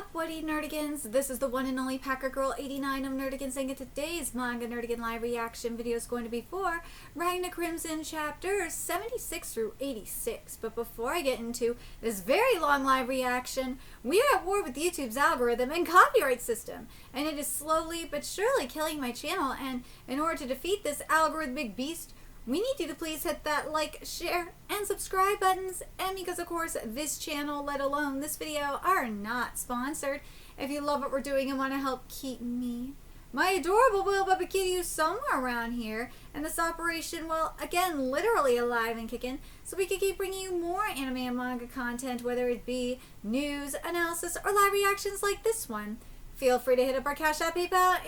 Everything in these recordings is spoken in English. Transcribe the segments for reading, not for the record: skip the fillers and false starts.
up, Woody Nerdigans? This is the one and only Packer Girl 89 of Nerdigans, and today's Manga Nerdigan live reaction video is going to be for Ragna Crimson chapters 76 through 86. But before I get into this very long live reaction, we are at war with YouTube's algorithm and copyright system, and it is slowly but surely killing my channel. And in order to defeat this algorithmic beast, we need you to please hit that like, share, and subscribe buttons. And because, of course, this channel, let alone this video, are not sponsored. If you love what we're doing and want to help keep me, my adorable little Bubba Kitty, somewhere around here, and this operation, well, again, literally alive and kicking, so we can keep bringing you more anime and manga content, whether it be news, analysis, or live reactions like this one. Feel free to hit up our Cash App, PayPal,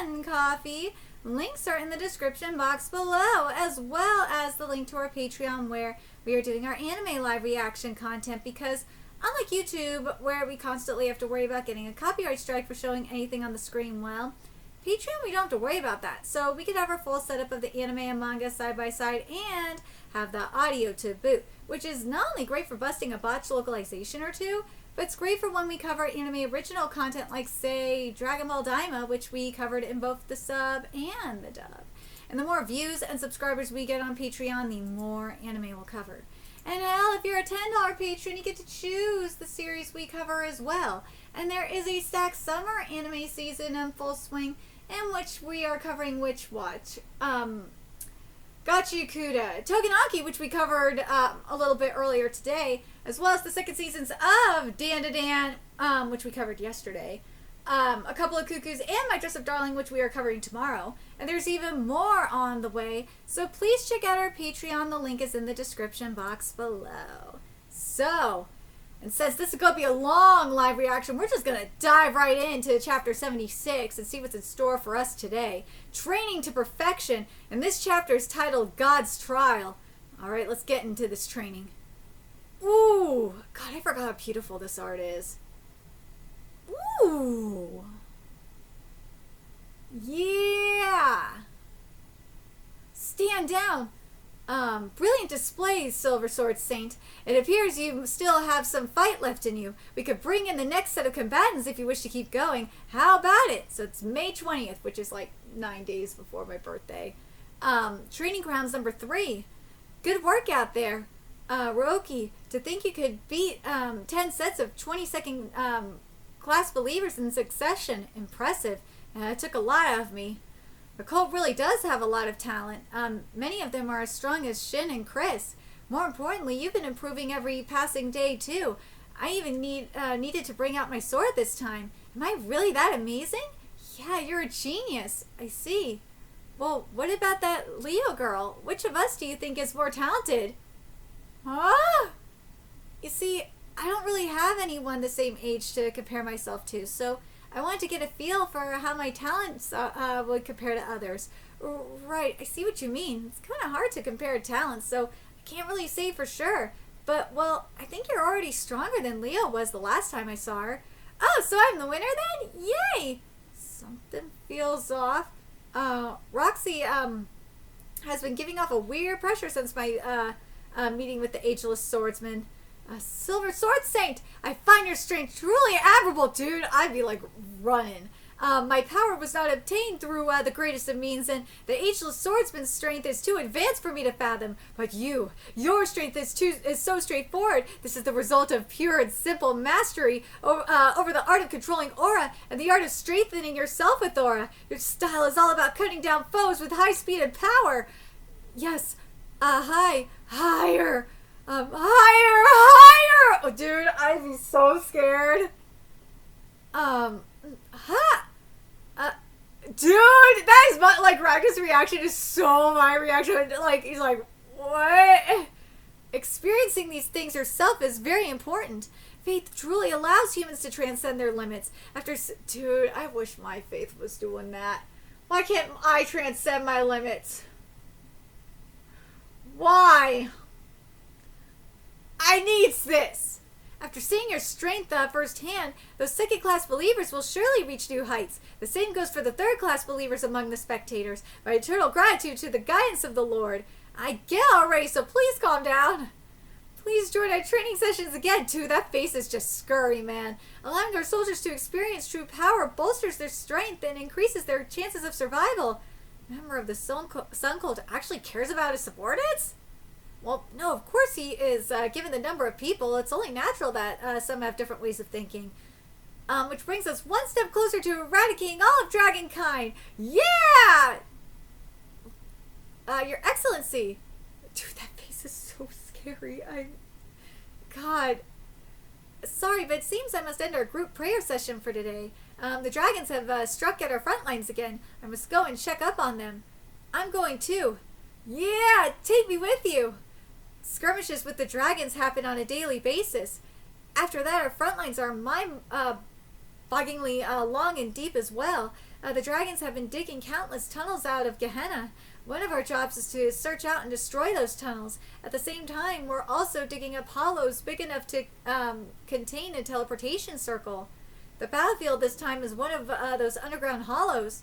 and Coffee. Links are in the description box below, as well as the link to our Patreon, where we are doing our anime live reaction content, because unlike YouTube, where we constantly have to worry about getting a copyright strike for showing anything on the screen, well, Patreon, we don't have to worry about that. So we can have our full setup of the anime and manga side by side and have the audio to boot, which is not only great for busting a botched localization or two, but it's great for when we cover anime original content like, say, Dragon Ball Daima, which we covered in both the sub and the dub. And the more views and subscribers we get on Patreon, the more anime we'll cover. And hell, if you're a $10 patron, you get to choose the series we cover as well. And there is a stacked summer anime season in full swing, in which we are covering which watch? Gachikuda, Togenaki, which we covered a little bit earlier today, as well as the second seasons of Dan to Dan, which we covered yesterday, a couple of Cuckoos, and My Dress Up Darling, which we are covering tomorrow. And there's even more on the way, so please check out our Patreon. The link is in the description box below. So, and since this is going to be a long live reaction, we're just going to dive right into chapter 76 and see what's in store for us today. Training to Perfection, and this chapter is titled God's Trial. Alright, let's get into this training. Ooh, God, I forgot how beautiful this art is. Ooh. Yeah. Stand down. Brilliant displays, Silver Sword Saint. It appears you still have some fight left in you. We could bring in the next set of combatants if you wish to keep going. How about it? So it's May 20th, which is like 9 days before my birthday. Training grounds number 3. Good work out there. Roki, to think you could beat 10 sets of 22nd class believers in succession. Impressive. It took a lot out of me. The cult really does have a lot of talent. Many of them are as strong as Shin and Chris. More importantly, you've been improving every passing day too. I even needed to bring out my sword this time. Am I really that amazing? Yeah, you're a genius. I see. Well, what about that Leo girl? Which of us do you think is more talented? Huh? You see, I don't really have anyone the same age to compare myself to, so I wanted to get a feel for how my talents would compare to others. Right, I see what you mean. It's kind of hard to compare talents, so I can't really say for sure. But, well, I think you're already stronger than Leo was the last time I saw her. Oh, so I'm the winner then? Yay! Something feels off. Roxy has been giving off a weird pressure since my meeting with the Ageless Swordsman. Silver Sword Saint, I find your strength truly admirable, dude. I'd be like running. My power was not obtained through the greatest of means, and the Ageless Swordsman's strength is too advanced for me to fathom. But your strength is so straightforward. This is the result of pure and simple mastery over the art of controlling aura and the art of strengthening yourself with aura. Your style is all about cutting down foes with high speed and power. Yes, higher. Higher! Oh, dude, I'd be so scared. Dude, that is my, like, Ragna's reaction is so my reaction. Like, he's like, what? Experiencing these things yourself is very important. Faith truly allows humans to transcend their limits. Dude, I wish my faith was doing that. Why can't I transcend my limits? Why? I needs this. After seeing your strength firsthand, those second-class believers will surely reach new heights. The same goes for the third-class believers among the spectators. My eternal gratitude to the guidance of the Lord. I get already, so please calm down. Please join our training sessions again. Dude, that face is just scurry, man. Allowing our soldiers to experience true power bolsters their strength and increases their chances of survival. A member of the Sun Cult actually cares about his subordinates? Well, no, of course he is. Given the number of people, it's only natural that some have different ways of thinking. Which brings us one step closer to eradicating all of dragonkind. Yeah! Your Excellency. Dude, that face is so scary. God. Sorry, but it seems I must end our group prayer session for today. The dragons have struck at our front lines again. I must go and check up on them. I'm going too. Yeah, take me with you. Skirmishes with the dragons happen on a daily basis. After that, our front lines are mind-bogglingly long and deep as well. The dragons have been digging countless tunnels out of Gehenna. One of our jobs is to search out and destroy those tunnels. At the same time, we're also digging up hollows big enough to contain a teleportation circle. The battlefield this time is one of those underground hollows.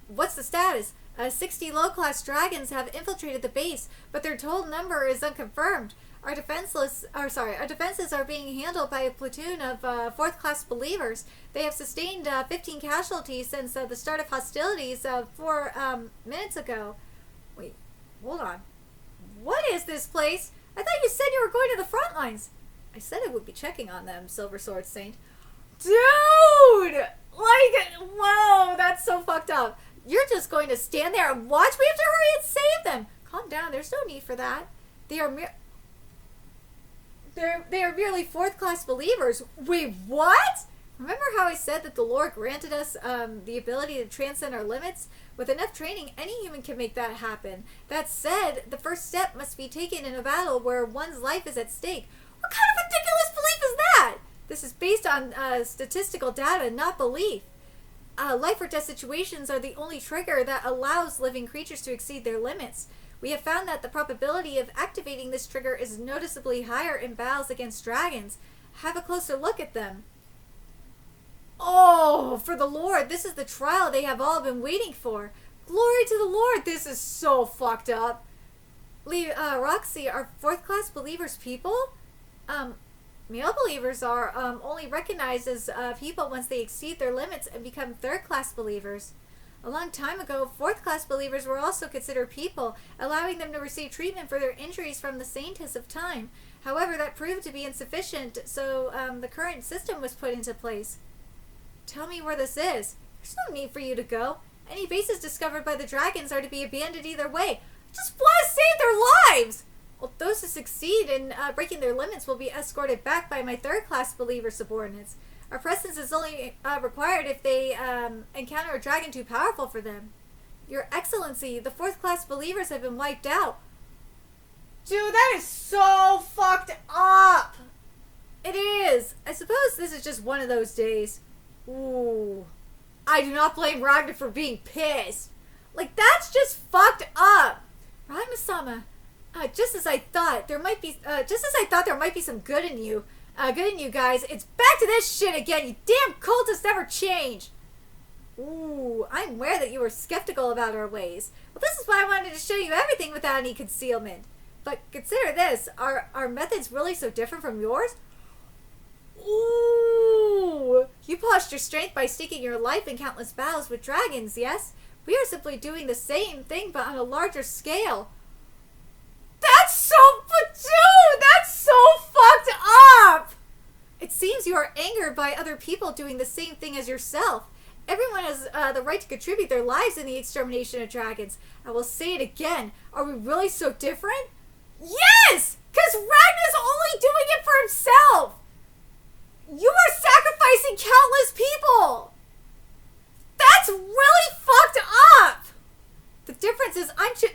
What's the status? 60 low-class dragons have infiltrated the base, but their total number is unconfirmed. Our defenses are being handled by a platoon of 4th-class believers. They have sustained 15 casualties since the start of hostilities 4 minutes ago. Wait, hold on. What is this place? I thought you said you were going to the front lines. I said I would be checking on them, Silver Sword Saint. Dude! Like, whoa, that's so fucked up. You're just going to stand there and watch? We have to hurry and save them. Calm down, there's no need for that. They are merely 4th-class believers. Wait, what? Remember how I said that the Lord granted us the ability to transcend our limits? With enough training, any human can make that happen. That said, the first step must be taken in a battle where one's life is at stake. What kind of ridiculous belief is that? This is based on statistical data, not belief. Life or death situations are the only trigger that allows living creatures to exceed their limits. We have found that the probability of activating this trigger is noticeably higher in battles against dragons. Have a closer look at them. Oh, for the Lord, this is the trial they have all been waiting for. Glory to the Lord, this is so fucked up. Roxy, are 4th-class believers people? Male believers are only recognized as people once they exceed their limits and become 3rd-class believers. A long time ago, 4th-class believers were also considered people, allowing them to receive treatment for their injuries from the saintess of time. However, that proved to be insufficient, so the current system was put into place. Tell me where this is. There's no need for you to go. Any bases discovered by the dragons are to be abandoned either way. I just want to save their lives! Well, those who succeed in breaking their limits will be escorted back by my 3rd-class believer subordinates. Our presence is only required if they encounter a dragon too powerful for them. Your Excellency, the 4th-class believers have been wiped out. Dude, that is so fucked up! It is. I suppose this is just one of those days. Ooh. I do not blame Ragna for being pissed. Like, that's just fucked up. Ragna-sama, just as I thought there might be some good in you guys. It's back to this shit again. You damn cultists never change. Ooh, I'm aware that you were skeptical about our ways. Well, this is why I wanted to show you everything without any concealment. But consider this, are our methods really so different from yours? Ooh, you polished your strength by staking your life in countless battles with dragons, yes? We are simply doing the same thing, but on a larger scale. Dude, that's so fucked up! It seems you are angered by other people doing the same thing as yourself. Everyone has the right to contribute their lives in the extermination of dragons. I will say it again. Are we really so different? Yes! Because Ragna's only doing it for himself! You are sacrificing countless people! That's really fucked up! The difference is Thank you!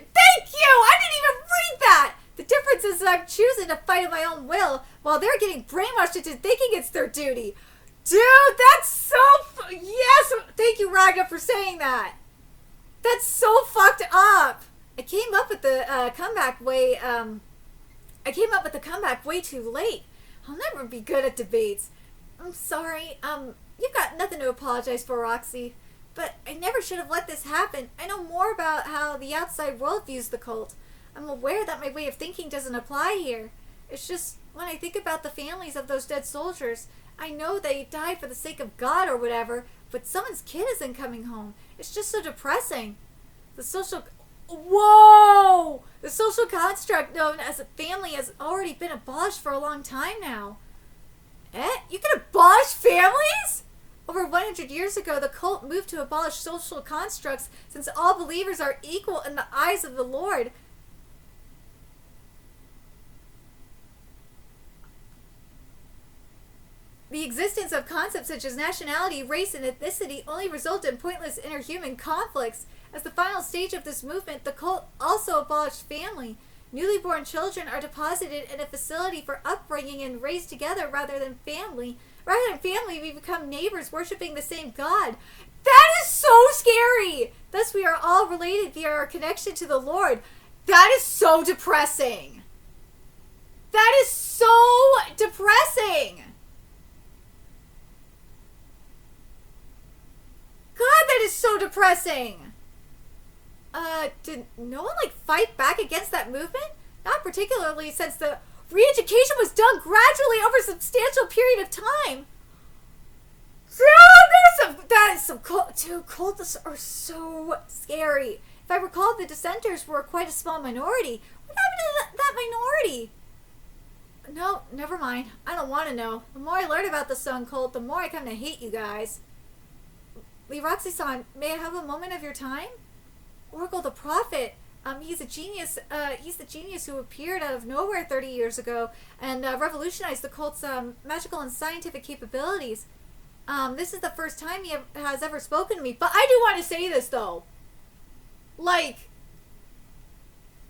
I didn't even read that! The difference is that I'm choosing to fight of my own will while they're getting brainwashed into thinking it's their duty. Dude, that's so... Yes! Thank you, Ragna, for saying that. That's so fucked up. I came up with the comeback way too late. I'll never be good at debates. I'm sorry. You've got nothing to apologize for, Roxy. But I never should have let this happen. I know more about how the outside world views the cult. I'm aware that my way of thinking doesn't apply here. It's just, when I think about the families of those dead soldiers, I know they died for the sake of God or whatever, but someone's kid isn't coming home. It's just so depressing. The social... Whoa! The social construct known as a family has already been abolished for a long time now. You can abolish families? Over 100 years ago, the cult moved to abolish social constructs since all believers are equal in the eyes of the Lord. The existence of concepts such as nationality, race, and ethnicity only result in pointless interhuman conflicts. As the final stage of this movement, the cult also abolished family. Newly born children are deposited in a facility for upbringing and raised together rather than family. Rather than family, we become neighbors worshiping the same God. That is so scary! Thus, we are all related via our connection to the Lord. That is so depressing. That is so depressing. God, that is so depressing. Did no one, fight back against that movement? Not particularly, since the re-education was done gradually over a substantial period of time. Cultists are so scary. If I recall, the dissenters were quite a small minority. What happened to that minority? No, never mind. I don't want to know. The more I learn about the Sun Cult, the more I come to hate you guys. Roxy-san, may I have a moment of your time? Oracle the Prophet. He's a genius. He's the genius who appeared out of nowhere 30 years ago and revolutionized the cult's magical and scientific capabilities. This is the first time he has ever spoken to me. But I do want to say this, though. Never,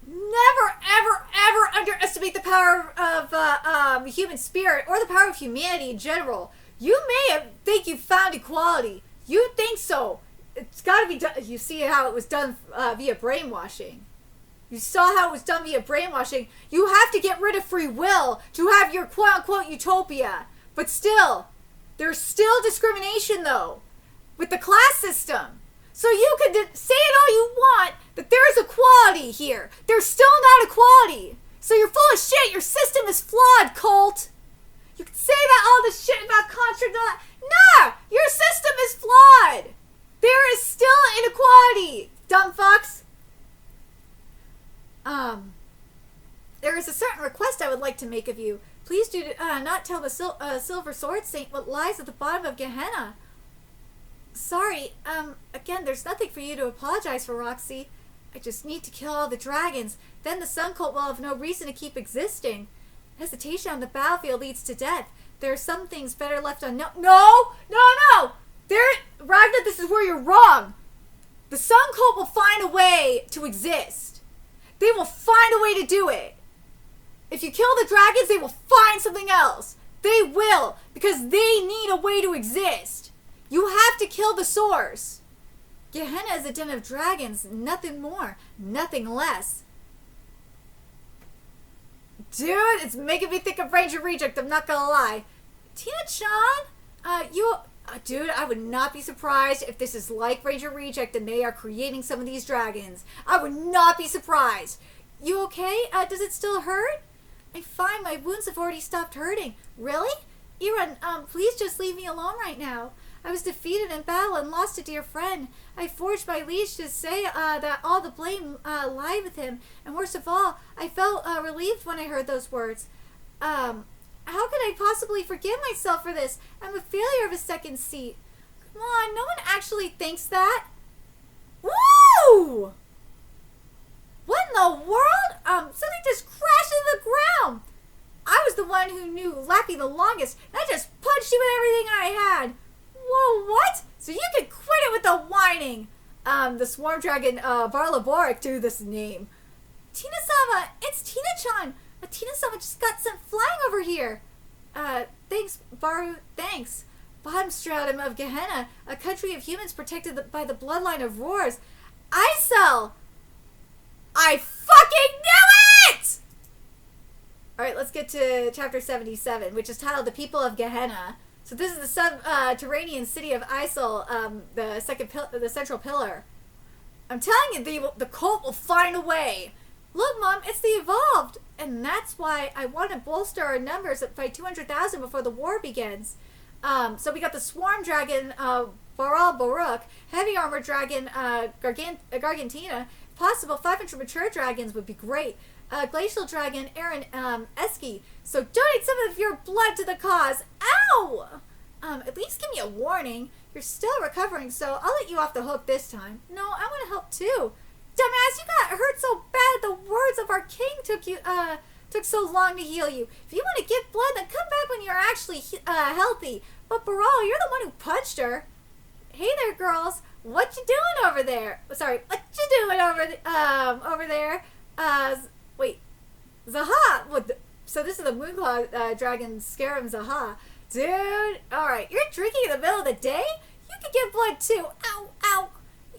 ever, ever underestimate the power of the human spirit or the power of humanity in general. You may think you found equality. You think so. It's got to be done. You see how it was done via brainwashing. You saw how it was done via brainwashing. You have to get rid of free will to have your quote-unquote utopia. But still, there's still discrimination, though, with the class system. So you could say it all you want, that there is equality here. There's still not equality. So you're full of shit. Your system is flawed, cult. You can say that all this shit about construct and all that. Nah! Your system is flawed. There is still inequality, dumb fucks. There is a certain request I would like to make of you. Please do not tell the Silver Sword Saint what lies at the bottom of Gehenna. Sorry, again, there's nothing for you to apologize for, Roxy. I just need to kill all the dragons. Then the Sun Cult will have no reason to keep existing. Hesitation on the battlefield leads to death. There are some things better left unknown. No! Ragna, this is where you're wrong. The Sun Cult will find a way to exist. They will find a way to do it. If you kill the dragons, they will find something else. They will, because they need a way to exist. You have to kill the source. Gehenna is a den of dragons, nothing more, nothing less. Dude, it's making me think of Ranger Reject, I'm not gonna lie. Tina-chan, dude, I would not be surprised if this is like Ranger Reject and they are creating some of these dragons. I would not be surprised. You okay? Does it still hurt? I'm fine, my wounds have already stopped hurting. Really? Iran, please just leave me alone right now. I was defeated in battle and lost a dear friend. I forged my liege to say that all the blame lied with him. And worst of all, I felt relieved when I heard those words. How could I possibly forgive myself for this? I'm a failure of a second seat. Come on, no one actually thinks that. Woo! What in the world? Something just crashed into the ground. I was the one who knew Lappy the longest, and I just punched you with everything I had. Whoa, what? So you can quit it with the whining. The swarm dragon, Varlaboric, to this name. Tina-sama, it's Tina-chan. Tina-sama just got sent flying over here. Thanks, Baru, thanks. Bottom stratum of Gehenna, a country of humans protected by the bloodline of ROARS. Isel! I fucking knew it! Alright, let's get to chapter 77, which is titled The People of Gehenna. So this is the subterranean city of Isel, the central pillar. I'm telling you, the cult will find a way. Look, Mom, it's the evolved! And that's why I want to bolster our numbers by 200,000 before the war begins. So we got the Swarm Dragon, Baral Baruch, Heavy Armor Dragon, Gargantina. If possible, 500 mature dragons would be great. Glacial Dragon, Aaron Eski. So donate some of your blood to the cause. Ow! At least give me a warning. You're still recovering, so I'll let you off the hook this time. No, I want to help too. Dumbass, you got hurt so bad the words of our king took so long to heal you. If you want to give blood, then come back when you're actually healthy. But Baral, you're the one who punched her. Hey there, girls. What you doing over there? Sorry, what you doing over there? Wait, Zaha. So this is the Moonclaw dragon Scarab Zaha. Dude, alright, you're drinking in the middle of the day? You can give blood too. Ow, ow.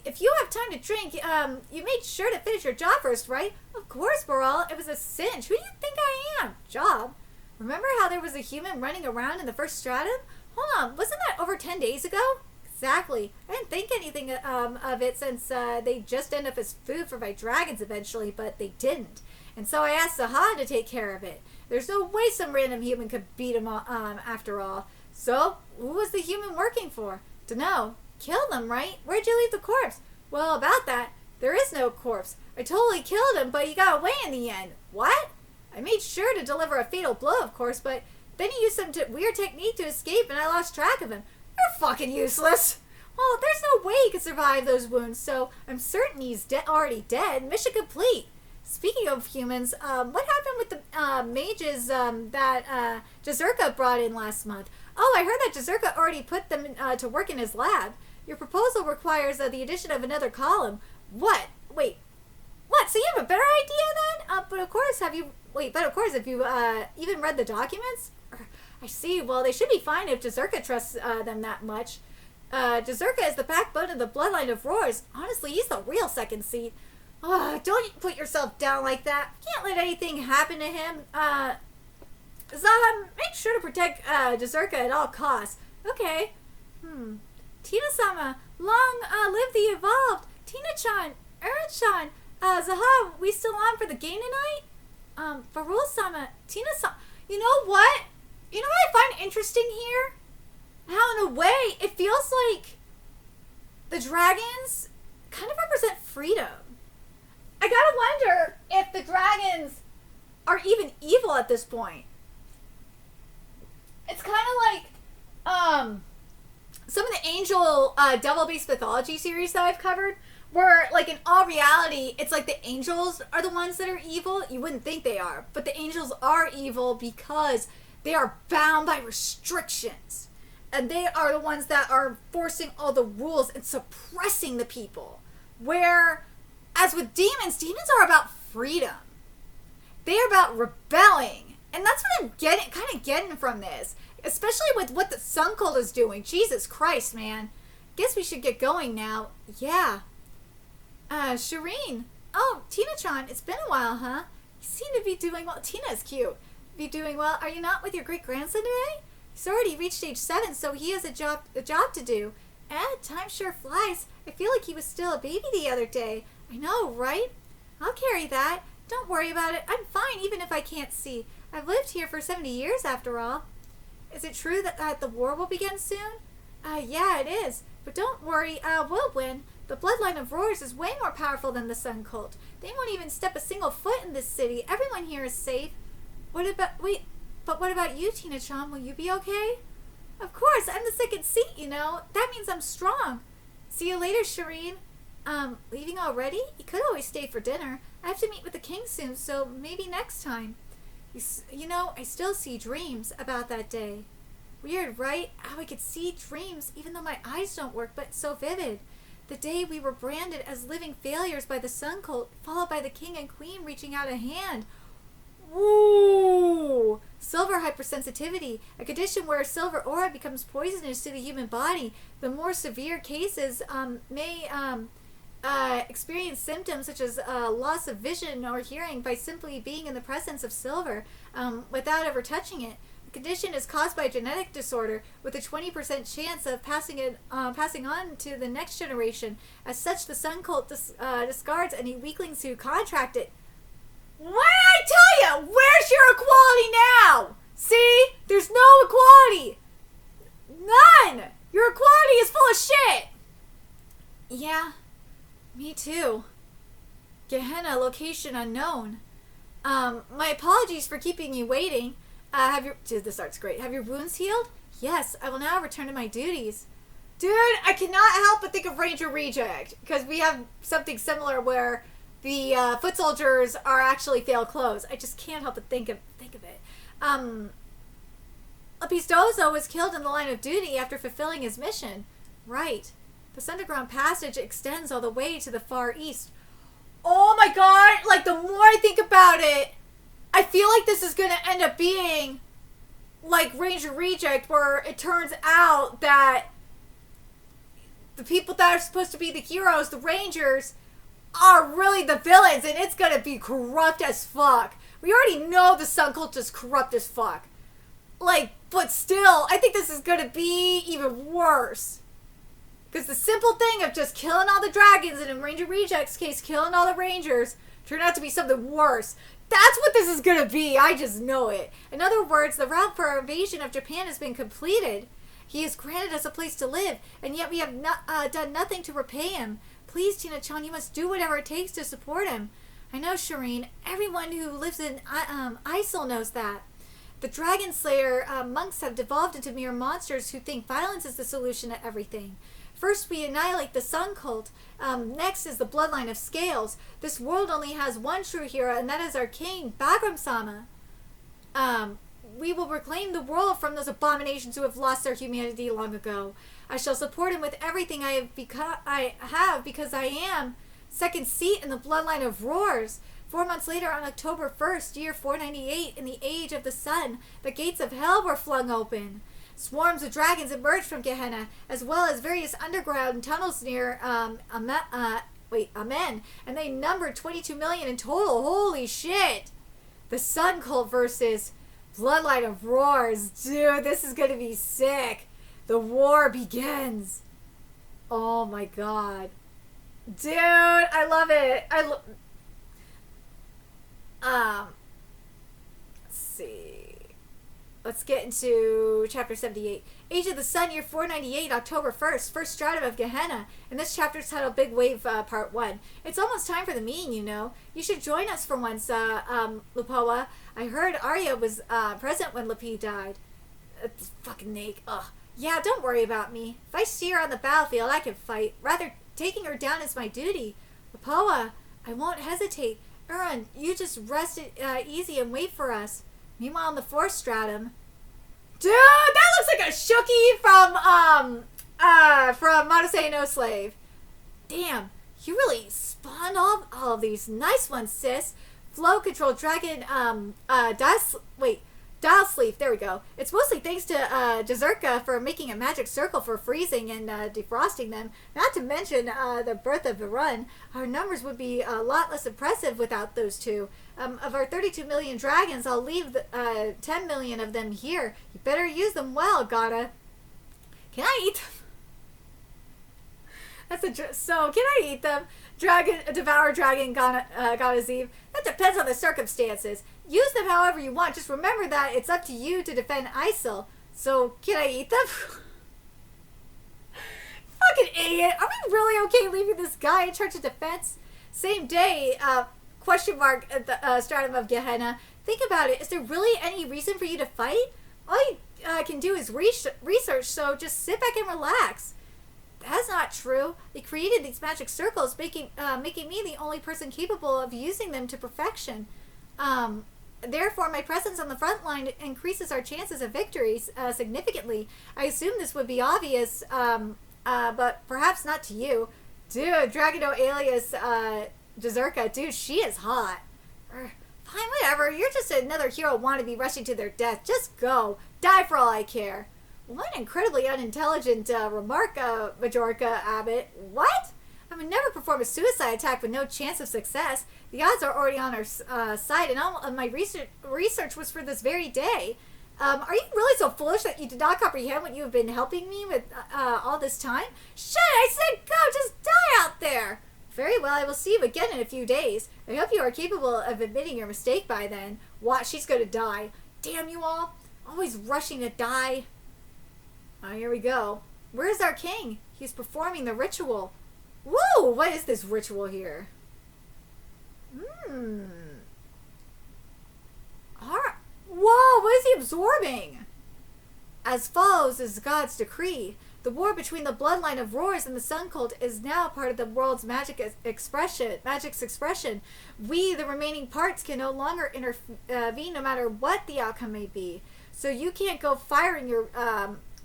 If you have time to drink, you made sure to finish your job first, right? Of course, Baral. It was a cinch. Who do you think I am? Job? Remember how there was a human running around in the first stratum? Hold on, wasn't that over 10 days ago? Exactly. I didn't think anything of it since they just end up as food for my dragons eventually, but they didn't. And so I asked Zaha to take care of it. There's no way some random human could beat him after all. So, who was the human working for? Dunno. Killed him, right? Where'd you leave the corpse? Well, about that, there is no corpse. I totally killed him, but he got away in the end. What? I made sure to deliver a fatal blow, of course, but then he used some weird technique to escape and I lost track of him. You're fucking useless. Well, there's no way he could survive those wounds, so I'm certain he's already dead. Mission complete. Speaking of humans, what happened with the mages that Jazurka brought in last month? Oh, I heard that Jazurka already put them to work in his lab. Your proposal requires the addition of another column. What? Wait. What? So you have a better idea then? But of course, have you even read the documents? I see. Well, they should be fine if Jazurka trusts them that much. Jazurka is the backbone of the bloodline of ROARS. Honestly, he's the real second seat. Don't put yourself down like that. Can't let anything happen to him. Zaha, make sure to protect Jazurka at all costs. Okay. Tina-sama, long live the evolved. Tina-chan, Aaron-chan, Zaha, we still on for the game tonight? Varul-sama, Tina-sama. You know what? You know what I find interesting here? How in a way it feels like the dragons kind of represent freedom. I gotta wonder if the dragons are even evil at this point. It's kind of like some of the angel devil-based mythology series that I've covered, where like in all reality it's like the angels are the ones that are evil. You wouldn't think they are, but the angels are evil because they are bound by restrictions, and they are the ones that are forcing all the rules and suppressing the people. Where as with demons, demons are about freedom. They are about rebelling. And that's what I'm kind of getting from this. Especially with what the Sun Cult is doing. Jesus Christ, man. Guess we should get going now. Yeah. Shireen. Oh, Tina-chan, it's been a while, huh? You seem to be doing well. Tina's cute. Be doing well. Are you not with your great-grandson today? He's already reached age 7, so he has a job to do. Time sure flies. I feel like he was still a baby the other day. I know, right? I'll carry that. Don't worry about it. I'm fine even if I can't see. I've lived here for 70 years after all. Is it true that the war will begin soon? Yeah, it is. But don't worry, we'll win. The bloodline of ROARS is way more powerful than the Sun Cult. They won't even step a single foot in this city. Everyone here is safe. But what about you, Tina-chan? Will you be okay? Of course, I'm the second seat, you know. That means I'm strong. See you later, Shireen. Leaving already? You could always stay for dinner. I have to meet with the king soon, so maybe next time. You know, I still see dreams about that day. Weird, right? How I could see dreams even though my eyes don't work, but so vivid. The day we were branded as living failures by the Sun Cult, followed by the king and queen reaching out a hand. Woo! Silver hypersensitivity, a condition where silver aura becomes poisonous to the human body. The more severe cases may experience symptoms such as loss of vision or hearing by simply being in the presence of silver without ever touching it. The condition is caused by a genetic disorder with a 20% chance of passing on to the next generation. As such, the Sun Cult discards any weaklings who contract it. What did I tell you? Where's your equality now? See? There's no equality. None. Your equality is full of shit. Yeah, me too. Gehenna, location unknown. My apologies for keeping you waiting. Dude, this art's great. Have your wounds healed? Yes, I will now return to my duties. Dude, I cannot help but think of Ranger Reject, because we have something similar where the foot soldiers are actually failed clothes. I just can't help but think of it. Lapistoso was killed in the line of duty after fulfilling his mission. Right. This underground passage extends all the way to the far east. Oh my god, like the more I think about it, I feel like this is going to end up being like Ranger Reject, where it turns out that the people that are supposed to be the heroes, the Rangers, are really the villains, and it's going to be corrupt as fuck. We already know the Sun Cult is corrupt as fuck. Like, but still, I think this is going to be even worse. Because the simple thing of just killing all the dragons, and in Ranger Reject's case, killing all the Rangers, turned out to be something worse. That's what this is going to be. I just know it. In other words, the route for our invasion of Japan has been completed. He has granted us a place to live, and yet we have done nothing to repay him. Please, Tina-chan, you must do whatever it takes to support him. I know, Shireen. Everyone who lives in Isle knows that. The Dragon Slayer monks have devolved into mere monsters who think violence is the solution to everything. First, we annihilate the Sun Cult. Next is the bloodline of Scales. This world only has one true hero, and that is our king, Bagram-sama. We will reclaim the world from those abominations who have lost their humanity long ago. I shall support him with everything I have because I am second seat in the bloodline of ROARS. 4 months later, on October 1st, year 498, in the Age of the Sun, the gates of hell were flung open. Swarms of dragons emerged from Gehenna, as well as various underground tunnels near Amen, and they numbered 22 million in total. Holy shit! The Sun Cult versus Bloodline of ROARS. Dude, this is gonna be sick. The war begins. Oh my god. Dude, I love it. Let's see. Let's get into chapter 78. Age of the Sun, year 498, October 1st, first stratum of Gehenna. And this chapter is titled Big Wave Part 1. It's almost time for the meeting, you know. You should join us for once, Lupoa. I heard Arya was present when Lapi died. Fucking Nake. Ugh. Yeah, don't worry about me. If I see her on the battlefield, I can fight. Rather, taking her down is my duty. Lupoa, I won't hesitate. Aaron, you just rest easy and wait for us. Meanwhile, in the fourth stratum, dude, that looks like a Shooky from Modesty No Slave. Damn, you really spawned all of these nice ones, sis. Flow control dragon, dial sleeve. There we go. It's mostly thanks to Jazurka for making a magic circle for freezing and defrosting them. Not to mention the birth of the run. Our numbers would be a lot less impressive without those two. Of our 32 million dragons, I'll leave 10 million of them here. You better use them well, Gata. Can I eat them? So, can I eat them? Devour dragon, Gata's Eve. That depends on the circumstances. Use them however you want. Just remember that it's up to you to defend Isil. So, can I eat them? Fucking idiot. Are we really okay leaving this guy in charge of defense? Same day, question mark at the stratum of Gehenna. Think about it. Is there really any reason for you to fight? All you can do is research, so just sit back and relax. That's not true. They created these magic circles, making me the only person capable of using them to perfection. Therefore, my presence on the front line increases our chances of victories significantly. I assume this would be obvious, but perhaps not to you. Dude, Dragano alias Jazurka, dude, she is hot. Fine, whatever. You're just another hero wannabe rushing to their death. Just go. Die for all I care. What an incredibly unintelligent remark, Majorca Abbott. What? I would never perform a suicide attack with no chance of success. The odds are already on our side, and all of my research was for this very day. Are you really so foolish that you did not comprehend what you have been helping me with all this time? Shit, I said go! Just die out there! Very well, I will see you again in a few days. I hope you are capable of admitting your mistake by then. What? She's gonna die. Damn you all. Always rushing to die. Oh, here we go. Where is our king? He's performing the ritual. Whoa! What is this ritual here? Whoa! What is he absorbing? As follows is God's decree. The war between the bloodline of ROARS and the Sun Cult is now part of the world's magic's expression. We, the remaining parts, can no longer intervene no matter what the outcome may be. So you can't go firing your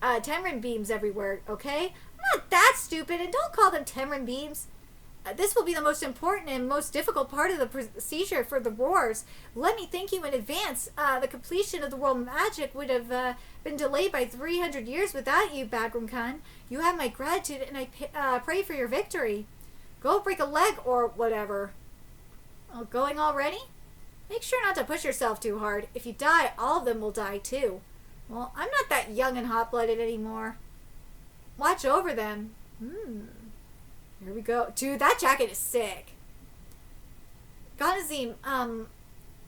Temrin beams everywhere, okay? I'm not that stupid, and don't call them Temrin beams. This will be the most important and most difficult part of the procedure for the ROARS. Let me thank you in advance. The completion of the world magic would have been delayed by 300 years without you, Bagram Khan. You have my gratitude, and I pray for your victory. Go break a leg or whatever. Oh, going already? Make sure not to push yourself too hard. If you die, all of them will die too. Well, I'm not that young and hot-blooded anymore. Watch over them. Here we go. Dude, that jacket is sick. Ganazim,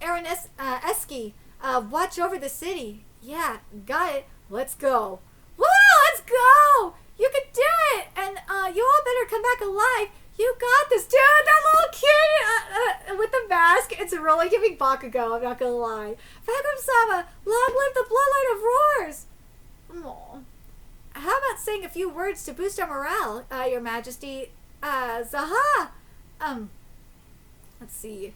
Aaron Eski, watch over the city. Yeah, got it. Let's go. Woo, let's go! You can do it! And you all better come back alive. You got this. Dude, that little kid with the mask, it's really giving Bakugo, I'm not gonna lie. Bagram-sama, long live the bloodline of ROARS! Aww. How about saying a few words to boost our morale, Your Majesty? Zaha! Let's see.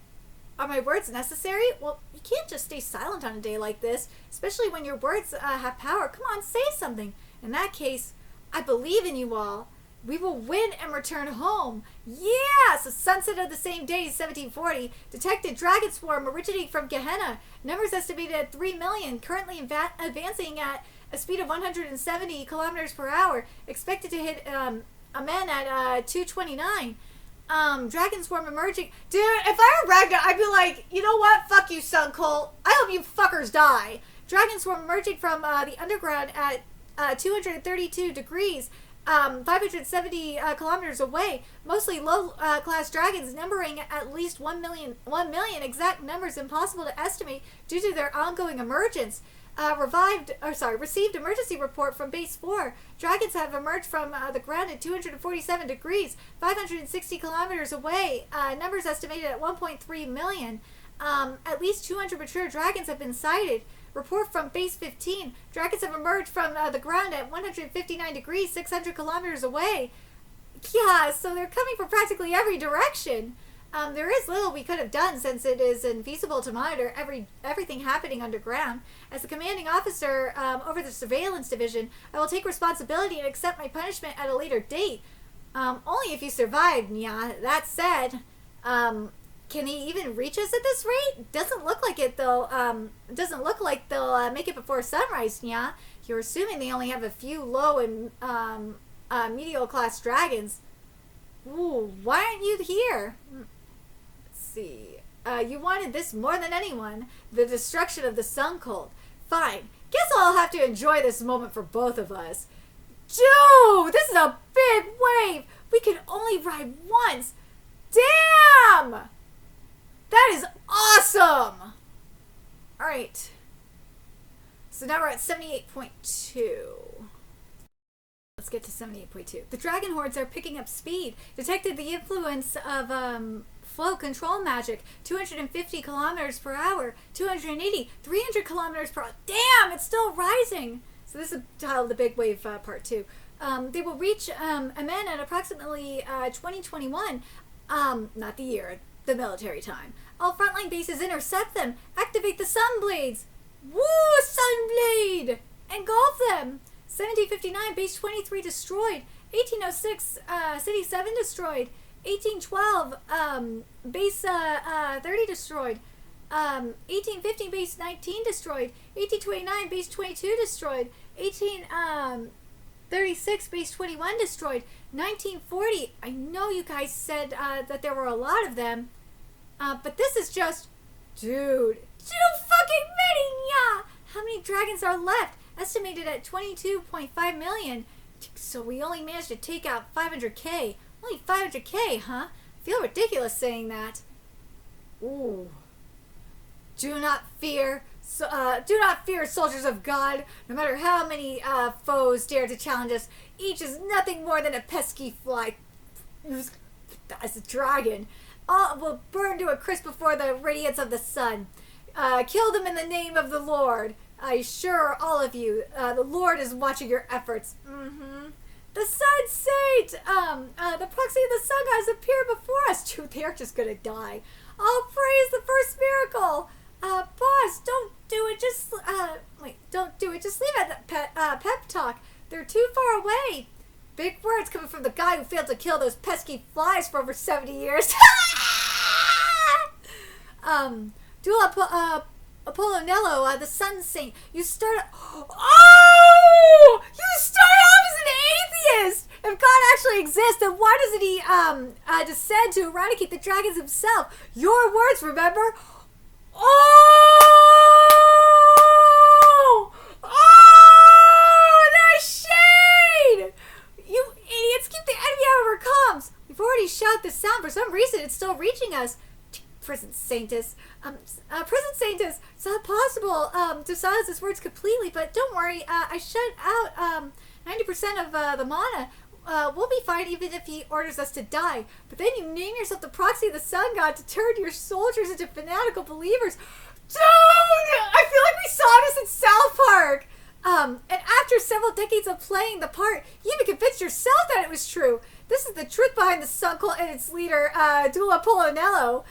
Are my words necessary? Well, you can't just stay silent on a day like this, especially when your words have power. Come on, say something. In that case, I believe in you all. We will win and return home. Yeah! So sunset of the same day, 1740, detected dragon swarm originating from Gehenna. Numbers estimated at 3 million, currently advancing at a speed of 170 kilometers per hour. Expected to hit Amen at 229. Dragon swarm emerging. Dude, if I were Ragna, I'd be like, you know what? Fuck you, Sun Cult. I hope you fuckers die. Dragon swarm emerging from the underground at 232 degrees. 570 kilometers away. Mostly low-class dragons, numbering at least 1 million. Exact numbers impossible to estimate due to their ongoing emergence. Received emergency report from Base 4. Dragons have emerged from the ground at 247 degrees, 560 kilometers away. Numbers estimated at 1.3 million. At least 200 mature dragons have been sighted. Report from Base 15. Dragons have emerged from the ground at 159 degrees, 600 kilometers away. Yeah, so they're coming from practically every direction. There is little we could have done since it is infeasible to monitor everything happening underground. As the commanding officer over the surveillance division, I will take responsibility and accept my punishment at a later date. Only if you survive, Nya. That said, can he even reach us at this rate? Doesn't look like it, though. Doesn't look like they'll make it before sunrise, Nya. You're assuming they only have a few low and medial class dragons. Ooh, why aren't you here? Let's see. You wanted this more than anyone. The destruction of the Sun Cult. Fine. Guess I'll have to enjoy this moment for both of us. Dude, this is a big wave. We can only ride once. Damn! That is awesome! Alright. So now we're at 78.2. Let's get to 78.2. The dragon hordes are picking up speed. Detected the influence of flow control magic. 250 kilometers per hour. 280. 300 kilometers per hour. Damn, it's still rising. So this is the big wave part 2. They will reach Amen at approximately 2021. Not the year, the military time. All frontline bases intercept them. Activate the sun blades. Woo, Sunblade! Engulf them. 1759, base 23 destroyed. 1806, city 7 destroyed. 1812, base 30 destroyed. 1815, base 19 destroyed. 1829, base 22 destroyed. 1836, base 21 destroyed. 1940, I know you guys said that there were a lot of them, but this is just, dude, too fucking many, yeah! How many dragons are left? Estimated at 22.5 million. So we only managed to take out 500k. Only 500k, huh? feel ridiculous saying that. Ooh. Do not fear, soldiers of God. No matter how many foes dare to challenge us, each is nothing more than a pesky fly. That's a dragon. All will burn to a crisp before the radiance of the sun. Kill them in the name of the Lord. I assure all of you, the Lord is watching your efforts. The Sun Saint! The proxy of the sun has appeared before us. Dude, they're just gonna die. I'll praise the first miracle. Boss, don't do it. Don't do it. Just leave it at pep talk. They're too far away. Big words coming from the guy who failed to kill those pesky flies for over 70 years. Apollonello, the Sun Saint. You start off as an atheist! If God actually exists, then why doesn't he descend to eradicate the dragons himself? Your words, remember? Nice shade! You idiots, keep the enemy out of our comms! We've already shouted this sound. For some reason, it's still reaching us. Prison Saintus. Prison Saintus, it's not possible to silence his words completely, but don't worry, I shut out 90% of the mana. We'll be fine even if he orders us to die. But then you name yourself the proxy of the sun god to turn your soldiers into fanatical believers. Dude! I feel like we saw this in South Park! And after several decades of playing the part, you even convinced yourself that it was true. This is the truth behind the Sun Cult and its leader, Dula Polonello,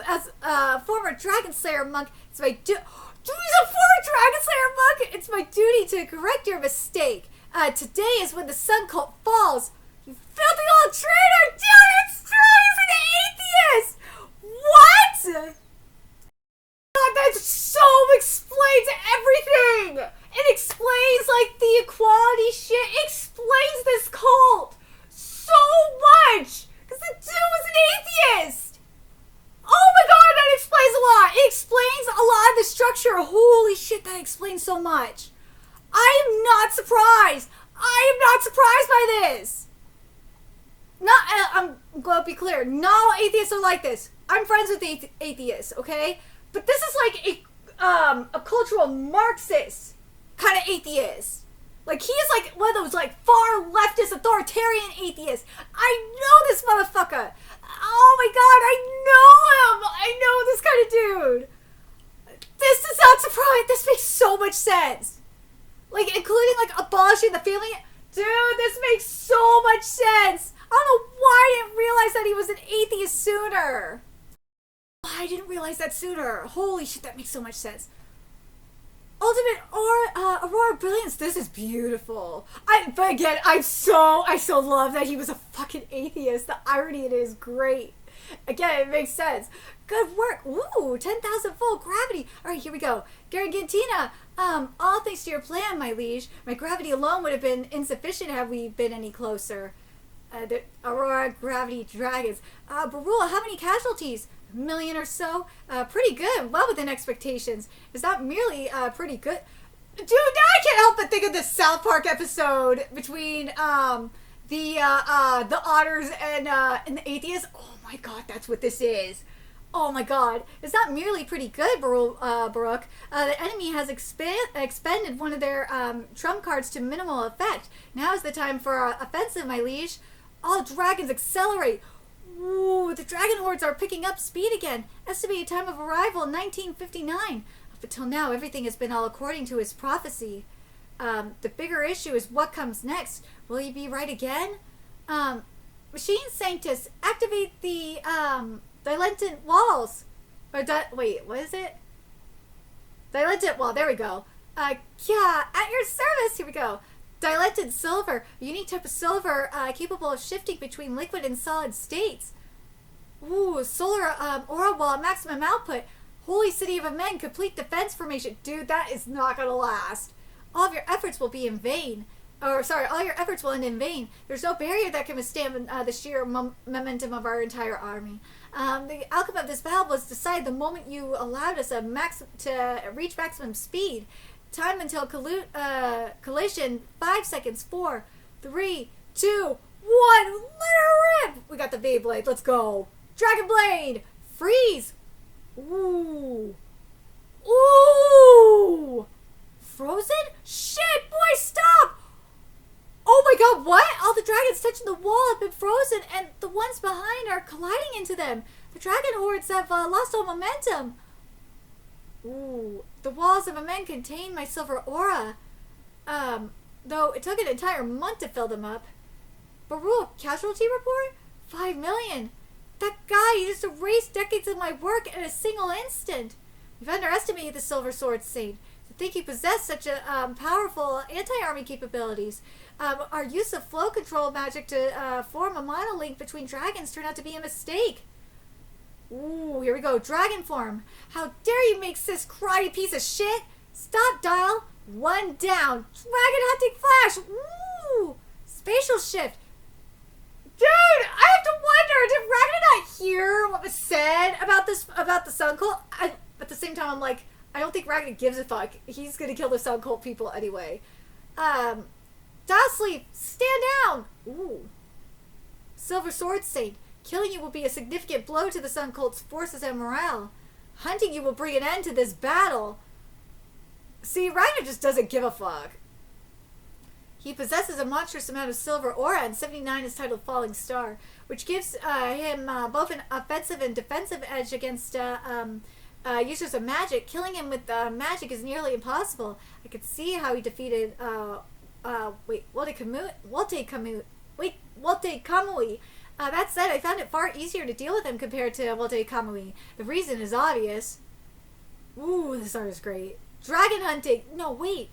as a former Dragon Slayer monk. It's my he's a former Dragon Slayer monk! It's my duty to correct your mistake. Today is when the Sun Cult falls. You filthy old traitor! Dude, it's true! He's an atheist! What? God, that so explains everything! It explains, like, the equality shit. It explains this cult so much! Because the dude was an atheist! Oh my god, that explains a lot! It explains a lot of the structure. Holy shit, that explains so much. I am not surprised. I am not surprised by this. I'm going to be clear. Not all atheists are like this. I'm friends with atheists, okay? But this is like a cultural Marxist kind of atheist. Like, he is like one of those like far leftist authoritarian atheists. I know this motherfucker. Oh my god, I know him. I know this kind of dude. This does not surprise. This makes so much sense. Like, including, like, abolishing the family. Dude, this makes so much sense. I don't know why I didn't realize that he was an atheist sooner. Why I didn't realize that sooner. Holy shit, that makes so much sense. Ultimate Aurora Brilliance. This is beautiful. But again, I so love that he was a fucking atheist. The irony in it is great. Again, it makes sense. Good work. Ooh, 10,000 full gravity. All right, here we go. Garangantina, all thanks to your plan, my liege. My gravity alone would have been insufficient had we been any closer. The Aurora Gravity Dragons. Barula, how many casualties? 1 million or so? Pretty good. Well within expectations. It's not merely pretty good. Dude, now I can't help but think of the South Park episode between the otters and the atheists. Oh my god, that's what this is. Oh my god. It's not merely pretty good, Baruch. The enemy has expended one of their trump cards to minimal effect. Now is the time for offensive, my liege. All dragons accelerate. Ooh, the dragon hordes are picking up speed again. Estimated time of arrival 1959. Up until now, everything has been all according to his prophecy. The bigger issue is what comes next. Will he be right again? Machine Sanctus, activate the dilatant walls. Or wait, what is it? Dilatant wall. There we go. Yeah, at your service. Here we go. Dilatant silver, a unique type of silver capable of shifting between liquid and solid states. Ooh, solar aura wall, maximum output. Holy City of Amen, complete defense formation. Dude, that is not gonna last. All of your efforts will be in vain. Or, sorry, all your efforts will end in vain. There's no barrier that can withstand the sheer momentum of our entire army. The outcome of this battle was decided the moment you allowed us to reach maximum speed. Time until collision, 5 seconds, 4, 3, 2, 1, let her rip! We got the Beyblade, let's go. Dragon Blade! Freeze! Ooh. Ooh! Frozen? Shit, boy, stop! Oh my god, what? All the dragons touching the wall have been frozen, and the ones behind are colliding into them. The dragon hordes have lost all momentum. Ooh, the walls of a men contain my silver aura. Though it took an entire month to fill them up. Barul, casualty report? 5 million. That guy, he just erased decades of my work in a single instant. We've underestimated the Silver Sword Saint. To think he possessed such a powerful anti-army capabilities. Our use of flow control magic to form a monolink between dragons turned out to be a mistake. Ooh, here we go. Dragon form. How dare you make sis cry, you piece of shit? Stop, dial. 1 down. Dragon hunting flash. Ooh. Spatial shift. Dude, I have to wonder, did Ragna not hear what was said about the Sun Cult? At the same time, I'm like, I don't think Ragna gives a fuck. He's gonna kill the Sun Cult people anyway. Sleep, stand down. Ooh. Silver Sword Saint. Killing you will be a significant blow to the Sun Cult's forces and morale. Hunting you will bring an end to this battle. See, Ragna just doesn't give a fuck. He possesses a monstrous amount of silver aura, and 79 is titled Falling Star, which gives him both an offensive and defensive edge against users of magic. Killing him with magic is nearly impossible. I could see how he defeated Wolte Kamui. That said, I found it far easier to deal with him compared to Wolte Kamui. The reason is obvious. Ooh, this art is great. Dragon hunting. No, wait.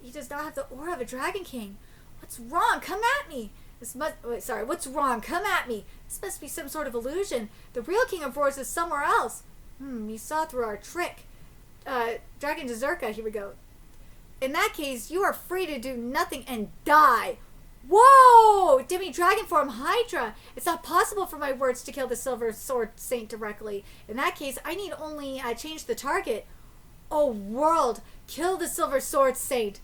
He does not have the aura of a Dragon King. What's wrong? Come at me. What's wrong? Come at me. This must be some sort of illusion. The real King of Roars is somewhere else. You saw through our trick. Dragon Dezerka, here we go. In that case, you are free to do nothing and die. Whoa! Demi Dragon Form Hydra. It's not possible for my words to kill the Silver Sword Saint directly. In that case, I need only change the target. Oh, world. Kill the Silver Sword Saint.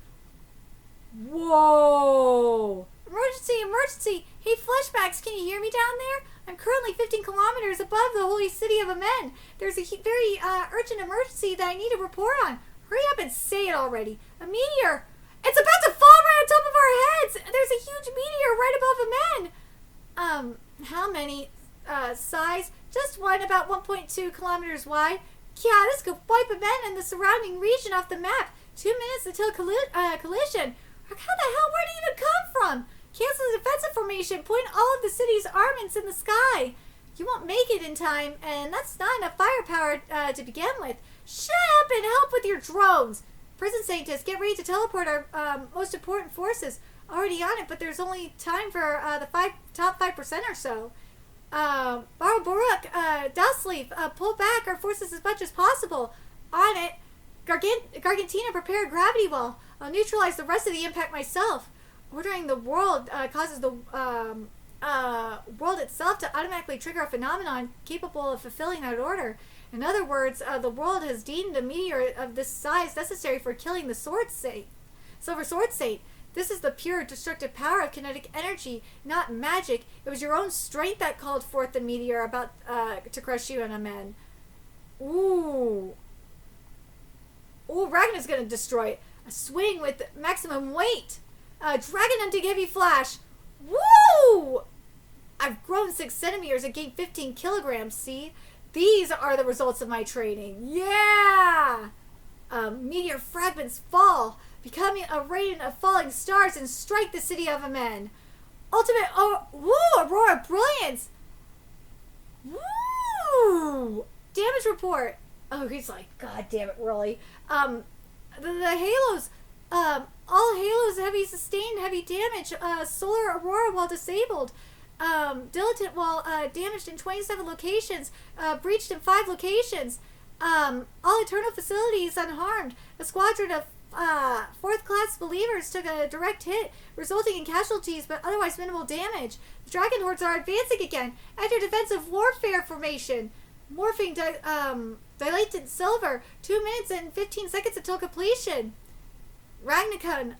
Whoa! Emergency, emergency! Hey, Fleshbacks, can you hear me down there? I'm currently 15 kilometers above the holy city of Amen. There's a very urgent emergency that I need to report on. Hurry up and say it already. A meteor! It's about to fall right on top of our heads! There's a huge meteor right above Amen! How many? Size? Just one, about 1.2 kilometers wide. Yeah, this could wipe Amen and the surrounding region off the map. 2 minutes until collision. How the hell, where did it even come from? Cancel the defensive formation. Point all of the city's armaments in the sky. You won't make it in time, and that's not enough firepower to begin with. Shut up and help with your drones. Prison scientists, get ready to teleport our most important forces. Already on it, but there's only time for the top 5% or so. Baruk, Dustleaf, pull back our forces as much as possible. On it. Gargantina, prepare a gravity wall. I'll neutralize the rest of the impact myself. Ordering the world causes the world itself to automatically trigger a phenomenon capable of fulfilling that order. In other words, the world has deemed a meteor of this size necessary for killing the Silver Sword Saint. This is the pure destructive power of kinetic energy, not magic. It was your own strength that called forth the meteor about to crush you and Amen. Ooh. Ooh, Ragna's gonna destroy it. A swing with maximum weight. Dragon hunting heavy flash. Woo! I've grown 6 centimeters and gained 15 kilograms, see? These are the results of my training. Yeah! Meteor fragments fall, becoming a rain of falling stars and strike the city of Amen. Ultimate, Aurora Brilliance! Woo! Damage report. Oh, he's like, God damn it, really? The halos, all halos heavy sustained heavy damage. Solar Aurora while disabled. Dilatant while damaged in 27 locations. Breached in 5 locations. All Eternal facilities unharmed. A squadron of 4th class believers took a direct hit, resulting in casualties but otherwise minimal damage. The Dragon Hordes are advancing again. Enter defensive warfare formation. Morphing dilated silver. 2 minutes and 15 seconds until completion. Ragnakun,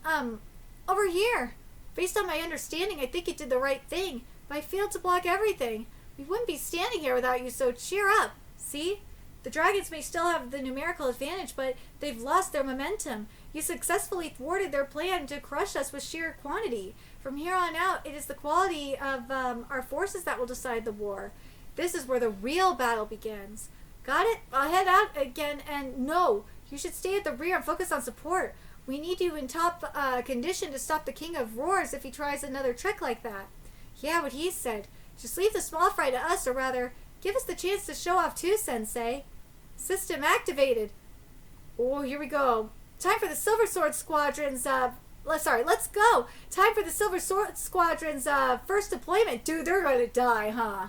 over here. Based on my understanding, I think it did the right thing, but I failed to block everything. We wouldn't be standing here without you, so cheer up. See? The dragons may still have the numerical advantage, but they've lost their momentum. You successfully thwarted their plan to crush us with sheer quantity. From here on out, it is the quality of our forces that will decide the war. This is where the real battle begins. Got it? I'll head out again, and no, you should stay at the rear and focus on support. We need you in top condition to stop the King of Roars if he tries another trick like that. Yeah, what he said. Just leave the small fry to us, or rather, give us the chance to show off too, Sensei. System activated. Oh, here we go. Time for the Silver Sword Squadron's, let's go. Time for the Silver Sword Squadron's, first deployment. Dude, they're gonna die, huh?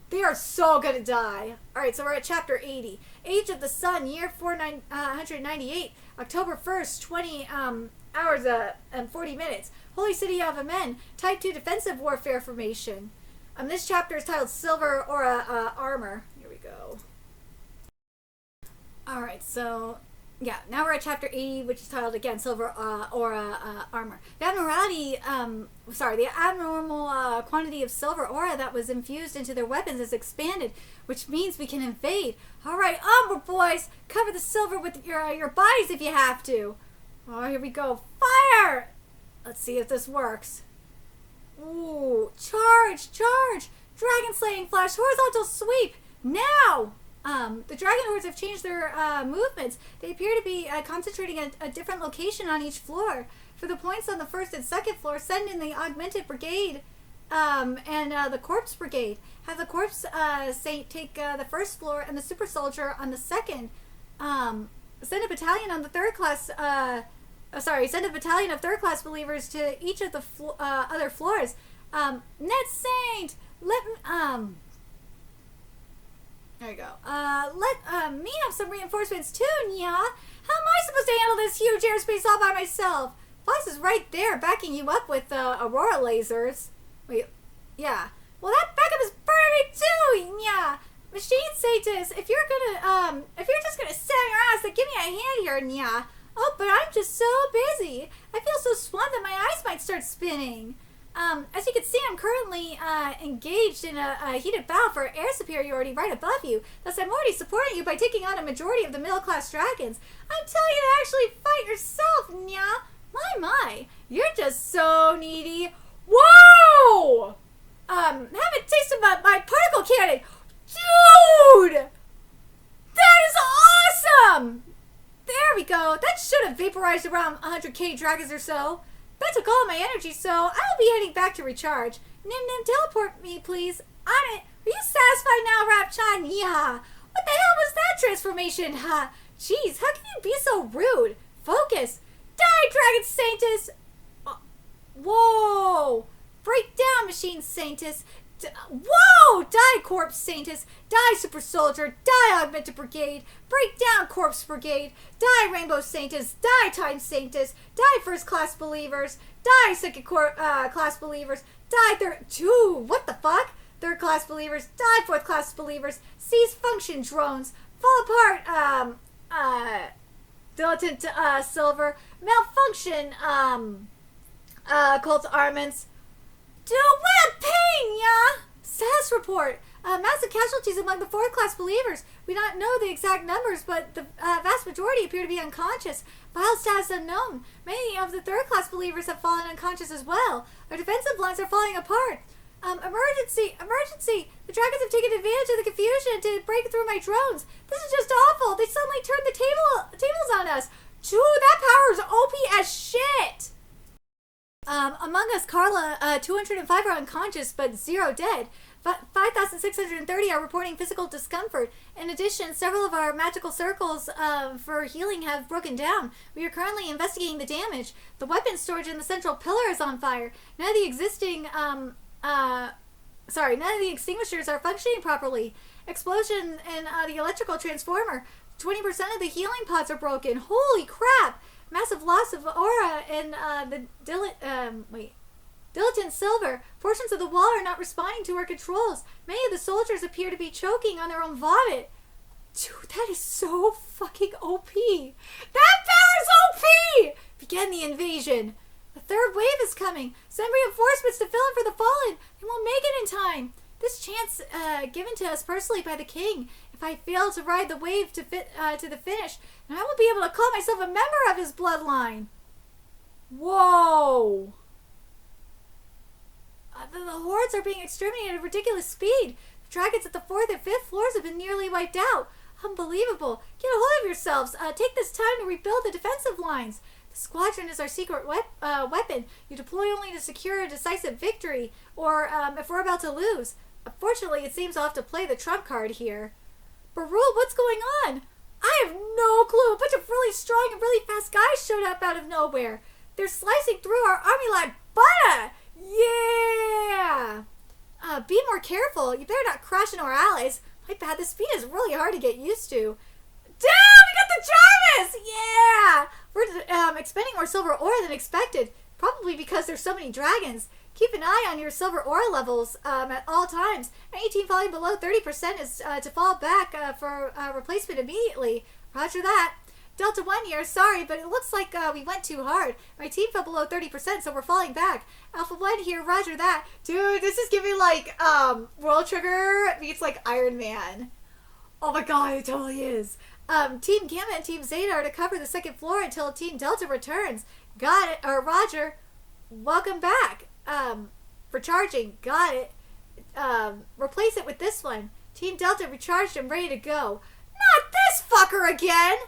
They are so gonna die. Alright, so we're at chapter 80. Age of the Sun, year 498, October 1st, 20 hours and 40 minutes. Holy City of Amen, Type 2 Defensive Warfare Formation. This chapter is titled Silver Aura Armor. Here we go. Alright, so yeah, now we're at chapter 80, which is titled again Silver Aura Armor. The abnormal quantity of silver aura that was infused into their weapons is expanded, which means we can invade. Alright, onward, boys! Cover the silver with your bodies if you have to. Oh, here we go. Fire! Let's see if this works. Ooh, charge! Dragon slaying flash, horizontal sweep! Now! The dragon hordes have changed their movements. They appear to be concentrating at a different location on each floor. For the points on the first and second floor, send in the augmented brigade and the corpse brigade. Have the corpse saint take the first floor and the super soldier on the second. Send a battalion on the third class. Send a battalion of third class believers to each of the other floors. Net Saint, let me, there you go. Let me have some reinforcements too, Nya. How am I supposed to handle this huge airspace all by myself? Boss is right there backing you up with aurora lasers. Wait, yeah. Well, that backup is perfect too, Nya. Machine Satanist, if you're just gonna sit on your ass, then give me a hand here, Nya. Oh, but I'm just so busy. I feel so swamped that my eyes might start spinning. As you can see, I'm currently engaged in a heated battle for air superiority right above you. Thus, I'm already supporting you by taking on a majority of the middle-class dragons. I'm telling you to actually fight yourself, Nya. My, you're just so needy. Whoa! Have a taste of my particle cannon. Dude! That is awesome! There we go. That should have vaporized around 100k dragons or so. That took all my energy, so I'll be heading back to recharge. Nim, teleport me, please. On it. Are you satisfied now, Rapchan? Yeah. What the hell was that transformation? Ha. Jeez, how can you be so rude? Focus. Die, Dragon Saintess. Whoa. Break down, Machine Saintess. Whoa! Die, Corpse Saintess. Die, Super Soldier. Die, Augmented Brigade. Break down, Corpse Brigade. Die, Rainbow Saintess. Die, Time Saintess. Die, First Class Believers. Die, Second Class Believers. Die, what the fuck? Third Class Believers. Die, Fourth Class Believers. Cease function, drones. Fall apart, Dilettante, Silver. Malfunction, Cult Armaments. Dude, what a pain, yeah! Status report. Massive casualties among the fourth class believers. We don't know the exact numbers, but the vast majority appear to be unconscious. Vital status unknown. Many of the third class believers have fallen unconscious as well. Our defensive lines are falling apart. Emergency! The dragons have taken advantage of the confusion to break through my drones. This is just awful. They suddenly turned the tables on us. Dude, that power is OP as shit! Among us, Carla, 205 are unconscious, but 0 dead. 5,630 are reporting physical discomfort. In addition, several of our magical circles for healing have broken down. We are currently investigating the damage. The weapons storage in the central pillar is on fire. None of the extinguishers are functioning properly. Explosion in the electrical transformer. 20% of the healing pods are broken. Holy crap! Massive loss of aura in the Dilettante Silver. Portions of the wall are not responding to our controls. Many of the soldiers appear to be choking on their own vomit. Dude, that is so fucking OP. That power is OP! Begin the invasion. The third wave is coming. Send reinforcements to fill in for the fallen. They won't make it in time. This chance given to us personally by the king. If I fail to ride the wave to the finish, then I will be able to call myself a member of his bloodline. Whoa! The hordes are being exterminated at a ridiculous speed. The dragons at the 4th and 5th floors have been nearly wiped out. Unbelievable. Get a hold of yourselves. Take this time to rebuild the defensive lines. The squadron is our secret weapon. You deploy only to secure a decisive victory, or if we're about to lose. Unfortunately, it seems I'll have to play the trump card here. Barul, what's going on? I have no clue. A bunch of really strong and really fast guys showed up out of nowhere. They're slicing through our army like butter. Yeah! Be more careful. You better not crash into our allies. My bad, the speed is really hard to get used to. Damn! We got the Jarvis! Yeah! We're expending more silver ore than expected. Probably because there's so many dragons. Keep an eye on your silver ore levels at all times. Any team falling below 30% is to fall back for replacement immediately. Roger that. Delta 1 here, sorry, but it looks like we went too hard. My team fell below 30%, so we're falling back. Alpha 1 here, roger that. Dude, this is giving like World Trigger meets like Iron Man. Oh my god, it totally is. Team Gamma and Team Zeta are to cover the 2nd floor until Team Delta returns. Got it. Or Roger. Welcome back. For charging. Got it. Replace it with this one. Team Delta recharged and ready to go. Not this fucker again!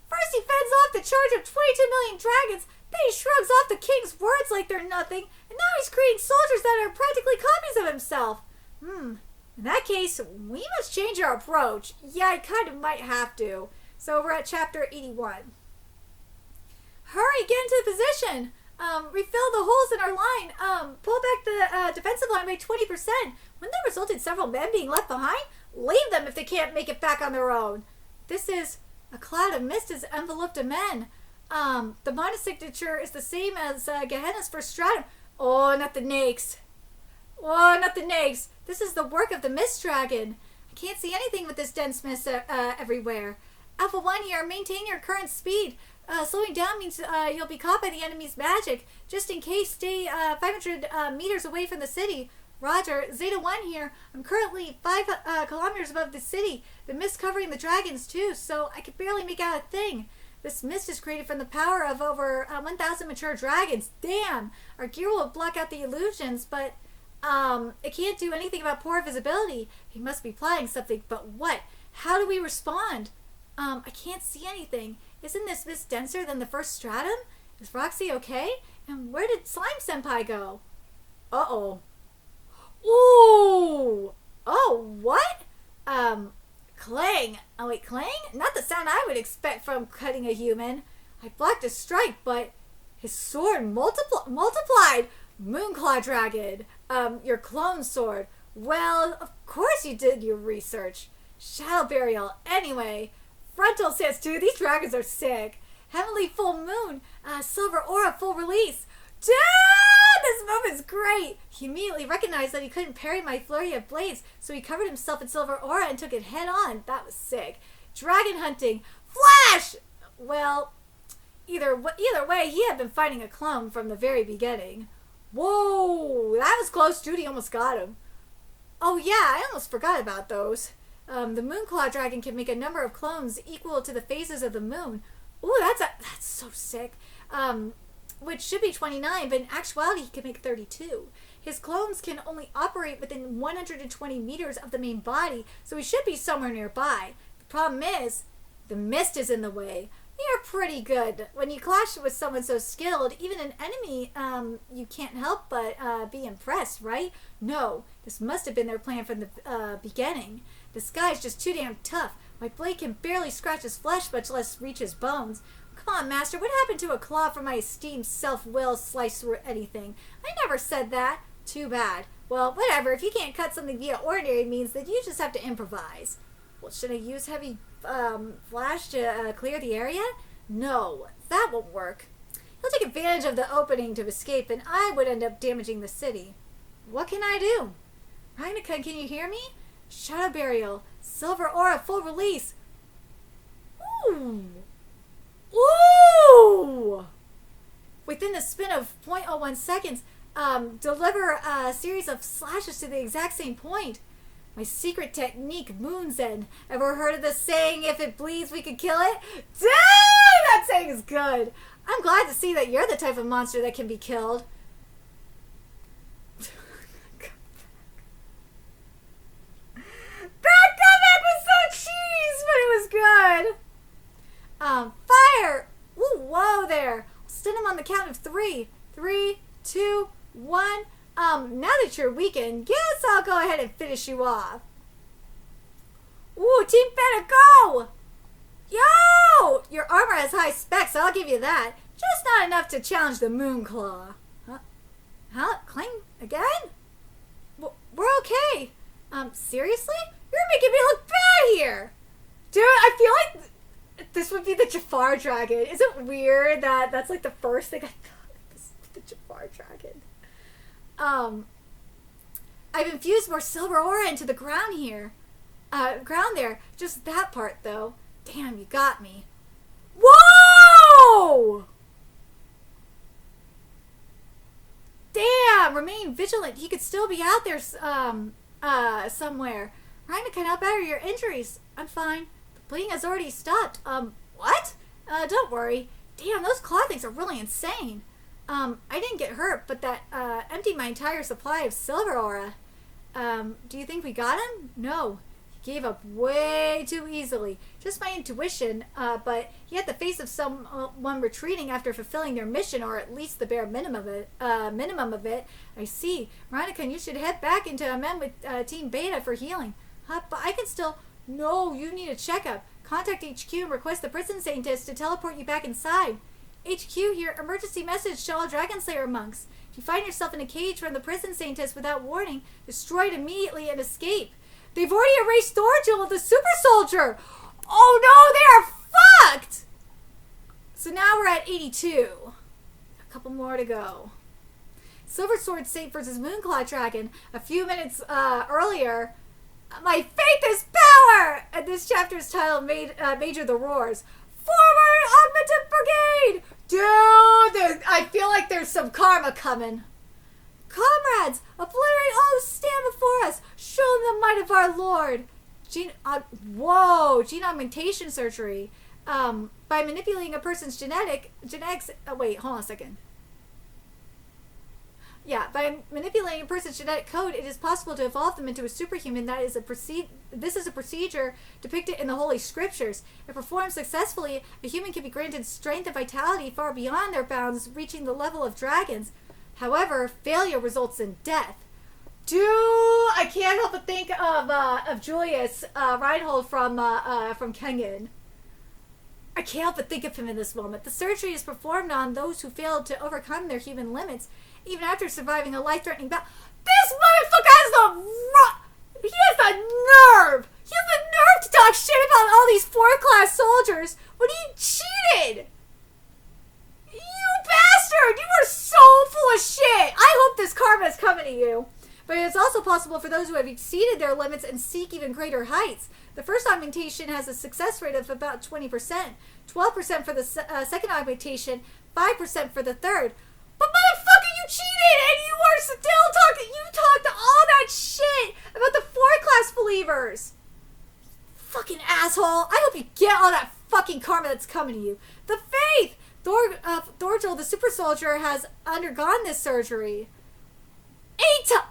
First he fends off the charge of 22 million dragons, then he shrugs off the king's words like they're nothing, and now he's creating soldiers that are practically copies of himself. In that case, we must change our approach. Yeah, I kind of might have to. So we're at chapter 81. Hurry, get into position. Refill the holes in our line. Pull back the defensive line by 20%. Wouldn't that result in several men being left behind? Leave them if they can't make it back on their own. This is... A cloud of mist has enveloped the men. The mana signature is the same as Gehenna's first stratum. Oh, not the nakes. Oh, not the nakes. This is the work of the mist dragon. I can't see anything with this dense mist everywhere. Alpha 1 here, maintain your current speed. Slowing down means you'll be caught by the enemy's magic. Just in case, stay 500 meters away from the city. Roger, Zeta 1 here. I'm currently 5 kilometers above the city. The mist covering the dragons too, so I can barely make out a thing. This mist is created from the power of over 1,000 mature dragons. Damn! Our gear will block out the illusions, but it can't do anything about poor visibility. He must be plotting something, but what? How do we respond? I can't see anything. Isn't this mist denser than the first stratum? Is Roxy okay? And where did Slime Senpai go? Uh-oh. Ooh! Oh, what? Clang. Oh, wait, clang? Not the sound I would expect from cutting a human. I blocked a strike, but his sword multiplied. Moonclaw dragon. Your clone sword. Well, of course you did your research. Shadow burial. Anyway, Frontal says too, these dragons are sick. Heavenly full moon. Silver aura full release. Dude, this move is great. He immediately recognized that he couldn't parry my flurry of blades, so he covered himself in silver aura and took it head on. That was sick. Dragon hunting. Flash! Well, either way, he had been fighting a clone from the very beginning. Whoa, that was close. Judy almost got him. Oh yeah, I almost forgot about those. The Moonclaw dragon can make a number of clones equal to the phases of the moon. Ooh, that's so sick. Which should be 29, but in actuality he can make 32. His clones can only operate within 120 meters of the main body, so he should be somewhere nearby. The problem is, the mist is in the way. They are pretty good. When you clash with someone so skilled, even an enemy, you can't help but be impressed, right? No, this must have been their plan from the beginning. This guy's just too damn tough. My blade can barely scratch his flesh, much less reach his bones. Come on, Master, what happened to a claw for my esteemed self-will slice through anything? I never said that. Too bad. Well, whatever. If you can't cut something via ordinary means, then you just have to improvise. Well, should I use heavy flash to clear the area? No, that won't work. He'll take advantage of the opening to escape, and I would end up damaging the city. What can I do? Ragna, can you hear me? Shadow burial. Silver aura full release. Ooh. Ooh! Within the spin of 0.01 seconds, deliver a series of slashes to the exact same point. My secret technique, Moonzen. Ever heard of the saying, if it bleeds, we can kill it? Dang! That saying is good. I'm glad to see that you're the type of monster that can be killed. That comeback was so cheese, but it was good. Fire! Ooh, whoa there. I'll stun him on the count of 3. 3, 2, 1. Now that you're weakened, guess I'll go ahead and finish you off. Ooh, Team Feta, go! Yo! Your armor has high specs, I'll give you that. Just not enough to challenge the Moonclaw. Huh? Clang again? We're okay. Seriously? You're making me look bad here. Dude, I feel like this would be the Jafar Dragon. Is it weird that that's like the first thing I thought of, the Jafar Dragon? I've infused more silver aura into the ground here. Ground there. Just that part, though. Damn, you got me. Whoa! Damn, remain vigilant. He could still be out there, somewhere. Ragna can help out your injuries. I'm fine. The bleeding has already stopped. What? Don't worry. Damn, those claw things are really insane. I didn't get hurt, but that, emptied my entire supply of silver aura. Do you think we got him? No. He gave up way too easily. Just my intuition, but he had the face of someone retreating after fulfilling their mission, or at least the bare minimum of it. I see. Ragna, you should head back into Amen with, Team Beta for healing. But I can still... No, you need a checkup. Contact HQ and request the prison scientist to teleport you back inside. HQ here, emergency message to all Dragon Slayer monks. If you find yourself in a cage from the prison scientist without warning, destroy it immediately and escape. They've already erased Thorgil, the super soldier! Oh no, they are fucked! So now we're at 82. A couple more to go. Silver Sword Saint versus Moonclaw Dragon. A few minutes earlier, my faith is power! And this chapter's title Major the Roars. Forward, Augmented Brigade! Dude, I feel like there's some karma coming. Comrades, obliterate all who stand before us. Show them the might of our Lord. Gene augmentation surgery. By manipulating a person's genetics. Wait, hold on a second. Yeah, by manipulating a person's genetic code, it is possible to evolve them into a superhuman. This is a procedure depicted in the Holy Scriptures. If performed successfully, a human can be granted strength and vitality far beyond their bounds, reaching the level of dragons. However, failure results in death. Dude, I can't help but think of Julius Reinhold from Kengan. I can't help but think of him in this moment. The surgery is performed on those who failed to overcome their human limits, even after surviving a life-threatening battle. This motherfucker he has the nerve! He has the nerve to talk shit about all these 4th-class soldiers when he cheated! You bastard! You are so full of shit! I hope this karma is coming to you. But it's also possible for those who have exceeded their limits and seek even greater heights. The first augmentation has a success rate of about 20%, 12% for the second augmentation, 5% for the third. But motherfucker, you cheated, and you are still talking. You talked all that shit about the 4th-class believers. Fucking asshole! I hope you get all that fucking karma that's coming to you. The faith. Thorgil, the super soldier, has undergone this surgery. 8 times.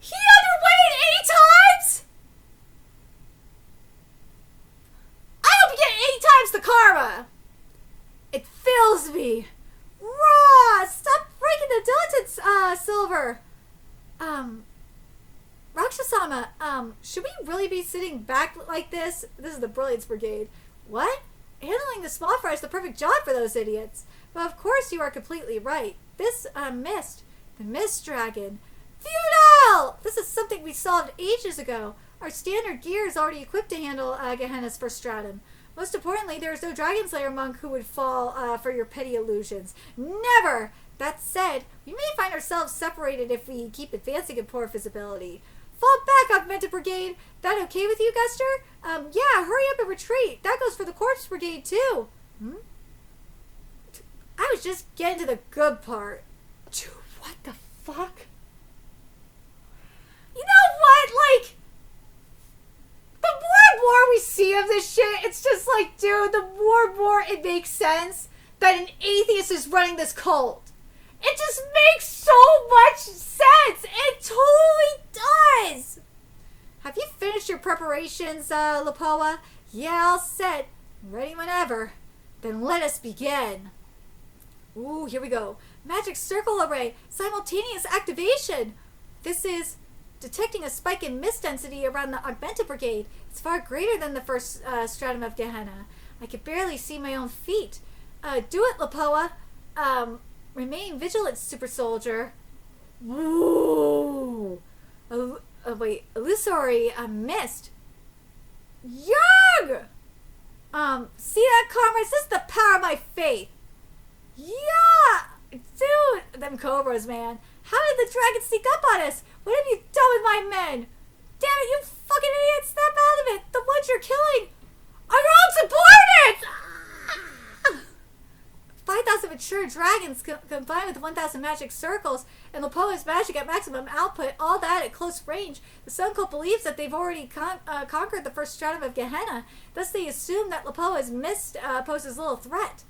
He underwent it 8 times? I hope you get 8 times the karma. It fills me. Raw! Stop breaking the diligence, Silver. Rakshasama, should we really be sitting back like this? This is the Brilliance Brigade. What? Handling the small fry is the perfect job for those idiots. But of course you are completely right. This, mist. The Mist Dragon. Feudal! This is something we solved ages ago. Our standard gear is already equipped to handle Gehenna's first stratum. Most importantly, there is no Dragon Slayer monk who would fall for your petty illusions. Never! That said, we may find ourselves separated if we keep advancing in poor visibility. Fall back, Augmented Brigade! That okay with you, Guster? Yeah, hurry up and retreat. That goes for the Corpse Brigade, too. I was just getting to the good part. What the fuck? You know what? Like, the more and more we see of this shit, it's just like, dude, the more and more it makes sense that an atheist is running this cult. It just makes so much sense. It totally does. Have you finished your preparations, Lapoa? Yeah, all set. Ready whenever. Then let us begin. Ooh, here we go. Magic circle array. Simultaneous activation. This is detecting a spike in mist density around the augmented brigade. It's far greater than the first stratum of Gehenna. I can barely see my own feet. Do it, Lapoa. Remain vigilant, super soldier. Woo! Wait, illusory mist. Young! See that, Karma? Is this the power of my faith? Yeah! Dude! Them cobras, man. How did the dragon sneak up on us? What have you done with my men? Damn it, you fucking idiot! Snap out of it! The ones you're killing are your own subordinates! 5,000 mature dragons combined with 1,000 magic circles and Lapoa's magic at maximum output, all that at close range. The Sun Cult believes that they've already conquered the first stratum of Gehenna. Thus they assume that Lapoa's mist poses little threat.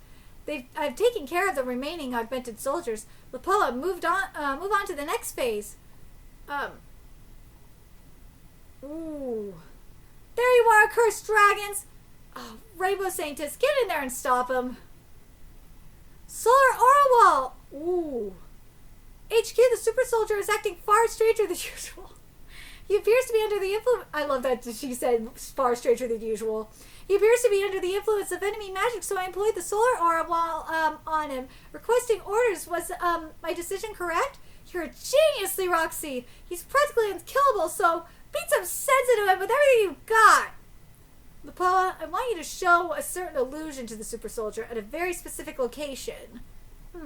I've taken care of the remaining augmented soldiers. Lapoa, move on to the next phase. Ooh. There you are, cursed dragons! Oh, Rainbow Saintess, get in there and stop them. Solar aura wall! Ooh. HQ, the super soldier is acting far stranger than usual. He appears to be under the influence... I love that she said far stranger than usual. He appears to be under the influence of enemy magic, so I employed the solar aura wall on him. Requesting orders. Was my decision correct? You're a genius, Roxy. He's practically unkillable, so beat some sense into him with everything you've got. Lapoa, I want you to show a certain illusion to the super soldier at a very specific location. Yeah,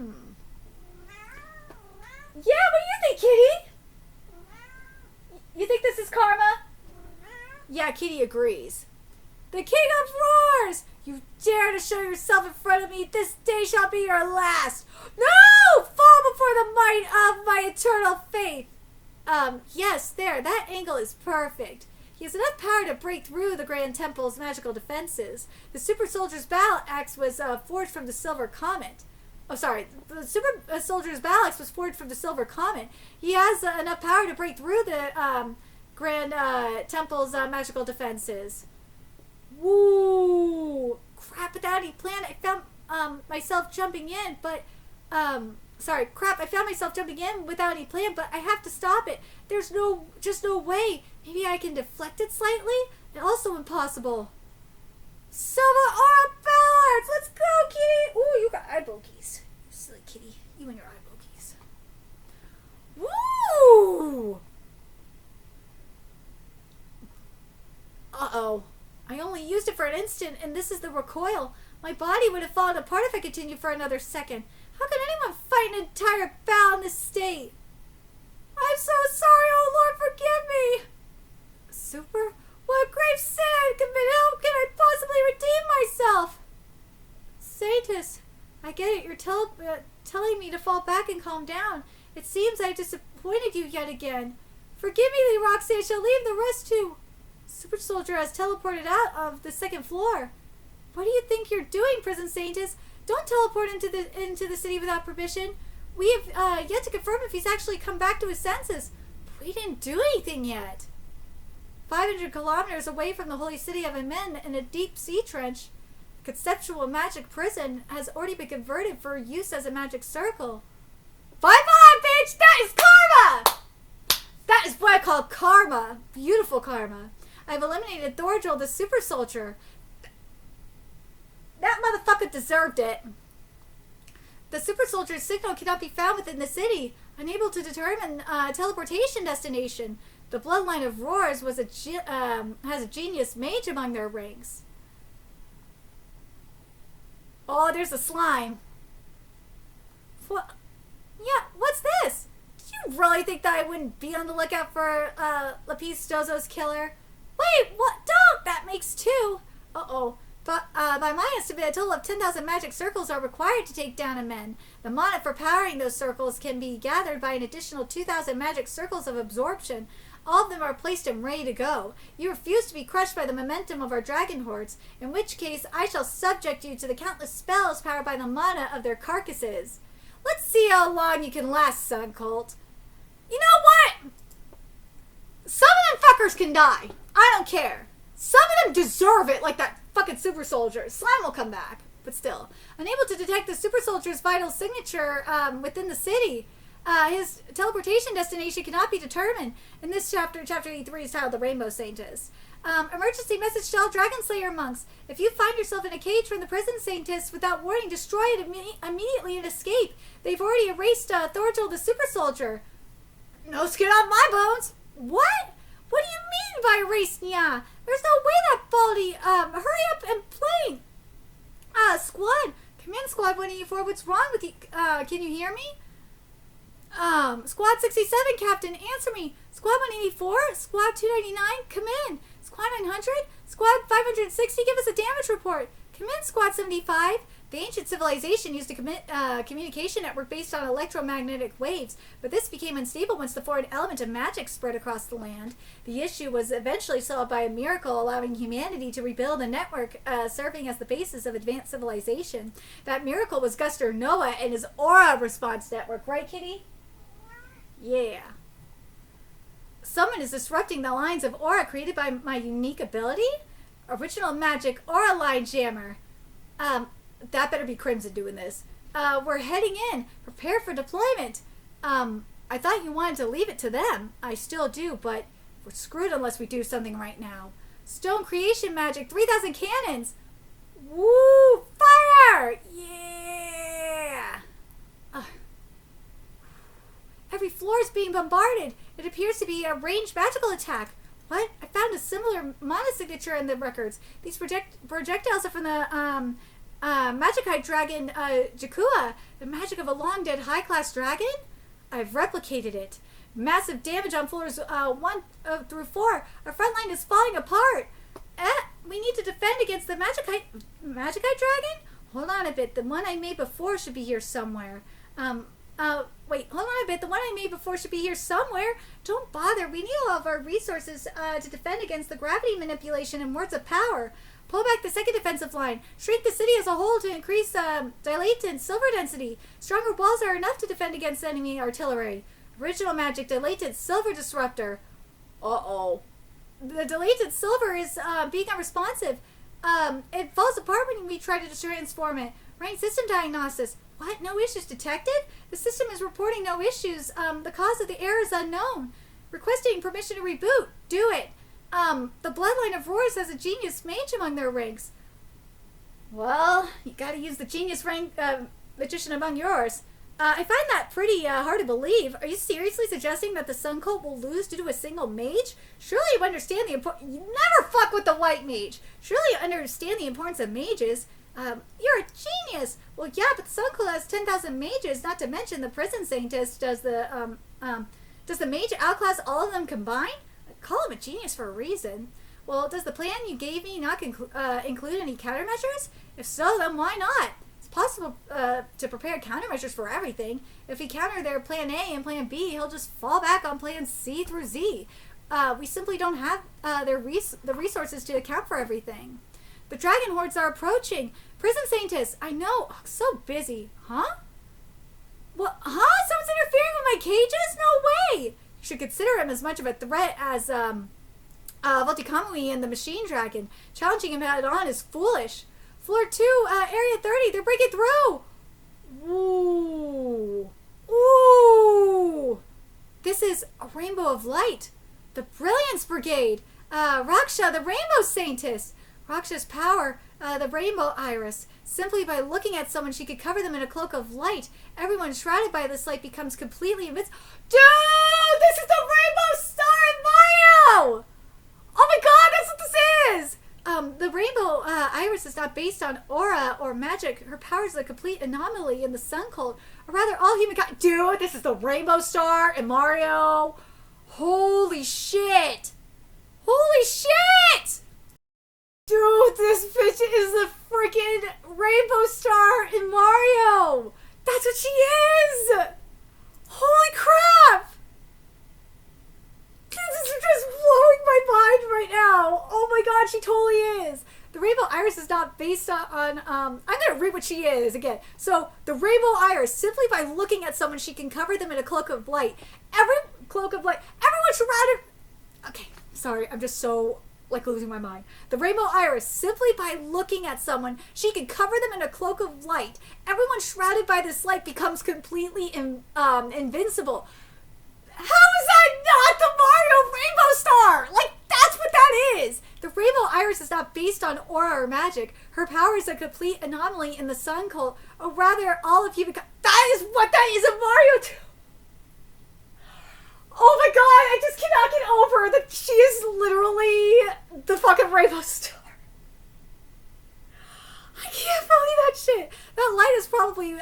what do you think, Kitty? You think this is karma? Yeah, Kitty agrees. The King of Roars! You dare to show yourself in front of me, this day shall be your last. No! Fall before the might of my eternal faith. Yes, there, that angle is perfect. He has enough power to break through the Grand Temple's magical defenses. The super soldier's battle axe was forged from the Silver Comet. Oh, sorry. The super soldier's battle axe was forged from the Silver Comet. He has enough power to break through the Grand Temple's magical defenses. Woo! Crap, without any plan, I found myself jumping in, but... Sorry, crap, I found myself jumping in without any plan, but I have to stop it. There's just no way. Maybe I can deflect it slightly? Also impossible. Silver aura ballards! Let's go, kitty! Ooh, you got eye bogies. You silly kitty. You and your eye bogies. Woo! Uh-oh. I only used it for an instant, and this is the recoil. My body would have fallen apart if I continued for another second. How can anyone fight an entire battle in this state? I'm so sorry, oh Lord, forgive me! Super? What grave sin how can I possibly redeem myself? Saintus, I get it, you're telling me to fall back and calm down. It seems I disappointed you yet again. Forgive me, Roxy, I shall leave the rest to... Super Soldier has teleported out of the second floor. What do you think you're doing, Prison Saintus? Don't teleport into the city without permission. We have yet to confirm if he's actually come back to his senses. But we didn't do anything yet. 500 kilometers away from the holy city of Amen in a deep sea trench, the conceptual magic prison has already been converted for use as a magic circle. Bye bye, bitch! That is karma! That is what I call karma. Beautiful karma. I've eliminated Thorgil, the super soldier. That motherfucker deserved it. The super soldier's signal cannot be found within the city. Unable to determine teleportation destination. The bloodline of ROARS has a genius mage among their ranks. Oh, there's a slime. What? Yeah, what's this? Do you really think that I wouldn't be on the lookout for Lapis Dozo's killer? Wait, what? Don't! That makes two. Uh-oh. But by my estimate, a total of 10,000 magic circles are required to take down a men. The mana for powering those circles can be gathered by an additional 2,000 magic circles of absorption. All of them are placed and ready to go. You refuse to be crushed by the momentum of our dragon hordes, in which case I shall subject you to the countless spells powered by the mana of their carcasses. Let's see how long you can last, Sun Cult. You know what? Some of them fuckers can die. I don't care. Some of them deserve it, like that fucking super soldier. Slime will come back, but still. Unable to detect the super soldier's vital signature within the city. His teleportation destination cannot be determined. In this chapter, chapter 83 is titled The Rainbow Saintess. Emergency message to all Dragon Slayer monks. If you find yourself in a cage from the prison Saintess, without warning, destroy it immediately and escape. They've already erased Thorgil the super soldier. No skin off my bones. What? What do you mean by erased, Nya? There's no way that baldy. Hurry up and play. Squad. Come in, Squad 184. What's wrong with you? Can you hear me? Squad 67, Captain, answer me. Squad 184, Squad 299, come in. Squad 900, Squad 560, give us a damage report. Come in, Squad 75. The ancient civilization used a communication network based on electromagnetic waves, but this became unstable once the foreign element of magic spread across the land. The issue was eventually solved by a miracle, allowing humanity to rebuild a network serving as the basis of advanced civilization. That miracle was Guster Noah and his aura response network, right, Kitty? Yeah. Someone is disrupting the lines of aura created by my unique ability? Original magic aura line jammer. That better be Crimson doing this. We're heading in. Prepare for deployment. I thought you wanted to leave it to them. I still do, but we're screwed unless we do something right now. Stone creation magic, 3,000 cannons. Woo! Fire! Yeah! Every floor is being bombarded. It appears to be a ranged magical attack. What? I found a similar mana signature in the records. These projectiles are from the Magicite dragon Jakua, the magic of a long dead high-class dragon? I've replicated it. Massive damage on floors 1 through 4. Our front line is falling apart. We need to defend against the Magicite dragon? Hold on a bit. The one I made before should be here somewhere. Wait, hold on a bit. The one I made before should be here somewhere. Don't bother. We need all of our resources to defend against the gravity manipulation and words of power. Pull back the second defensive line. Shrink the city as a whole to increase dilatant silver density. Stronger walls are enough to defend against enemy artillery. Original magic, dilatant silver disruptor. Uh-oh. The dilatant silver is being unresponsive. It falls apart when we try to transform it. Rank system diagnosis. What? No issues detected? The system is reporting no issues. The cause of the error is unknown. Requesting permission to reboot. Do it. The bloodline of ROARS has a genius mage among their ranks. Well, you gotta use the genius rank magician among yours. I find that pretty hard to believe. Are you seriously suggesting that the Sun Cult will lose due to a single mage? Surely you understand the importance. You never fuck with the white mage. Surely you understand the importance of mages. You're a genius. Well, yeah, but the Sun Cult has 10,000 mages. Not to mention the prison saintess. Does the mage outclass all of them combined? I call him a genius for a reason. Well, does the plan you gave me not include any countermeasures? If so, then why not? It's possible to prepare countermeasures for everything. If we counter their plan A and plan B, he'll just fall back on plan C through Z. We simply don't have the resources to account for everything. The dragon hordes are approaching. Prison Saintess, I know. Oh, so busy. Huh? What? Huh? Someone's interfering with my cages? No way! You should consider him as much of a threat as Voltikamui and the Machine Dragon. Challenging him head on is foolish. Floor 2, Area 30, they're breaking through! Ooh. Ooh! This is a rainbow of light. The Brilliance Brigade. Raksha, the Rainbow Saintess. Raksha's power, the Rainbow Iris. Simply by looking at someone, she could cover them in a cloak of light. Everyone shrouded by this light becomes completely invincible. Dude! This is the Rainbow Star in Mario! Oh my god, that's what this is! The Rainbow Iris is not based on aura or magic. Her power is a complete anomaly in the Sun Cult. Or rather, all humankind. Dude, this is the Rainbow Star in Mario. Holy shit! Holy shit! Dude, this bitch is the freaking Rainbow Star in Mario! That's what she is! Holy crap! This is just blowing my mind right now. Oh my god, she totally is. The Rainbow Iris is not based on I'm gonna read what she is again. So the Rainbow Iris, simply by looking at someone, she can cover them in a cloak of light. Everyone surrounded. Okay, sorry, I'm just so like losing my mind. The Rainbow Iris, simply by looking at someone, she can cover them in a cloak of light. Everyone shrouded by this light becomes completely invincible. How is that not the Mario Rainbow Star? Like, that's what that is. The Rainbow Iris is not based on aura or magic. Her power is a complete anomaly in the Sun Cult, or rather, all of humankind. That is what that is in Mario 2. Oh my god, I just cannot get over that she is literally the fucking Rainbow Star. I can't believe that shit. That light is probably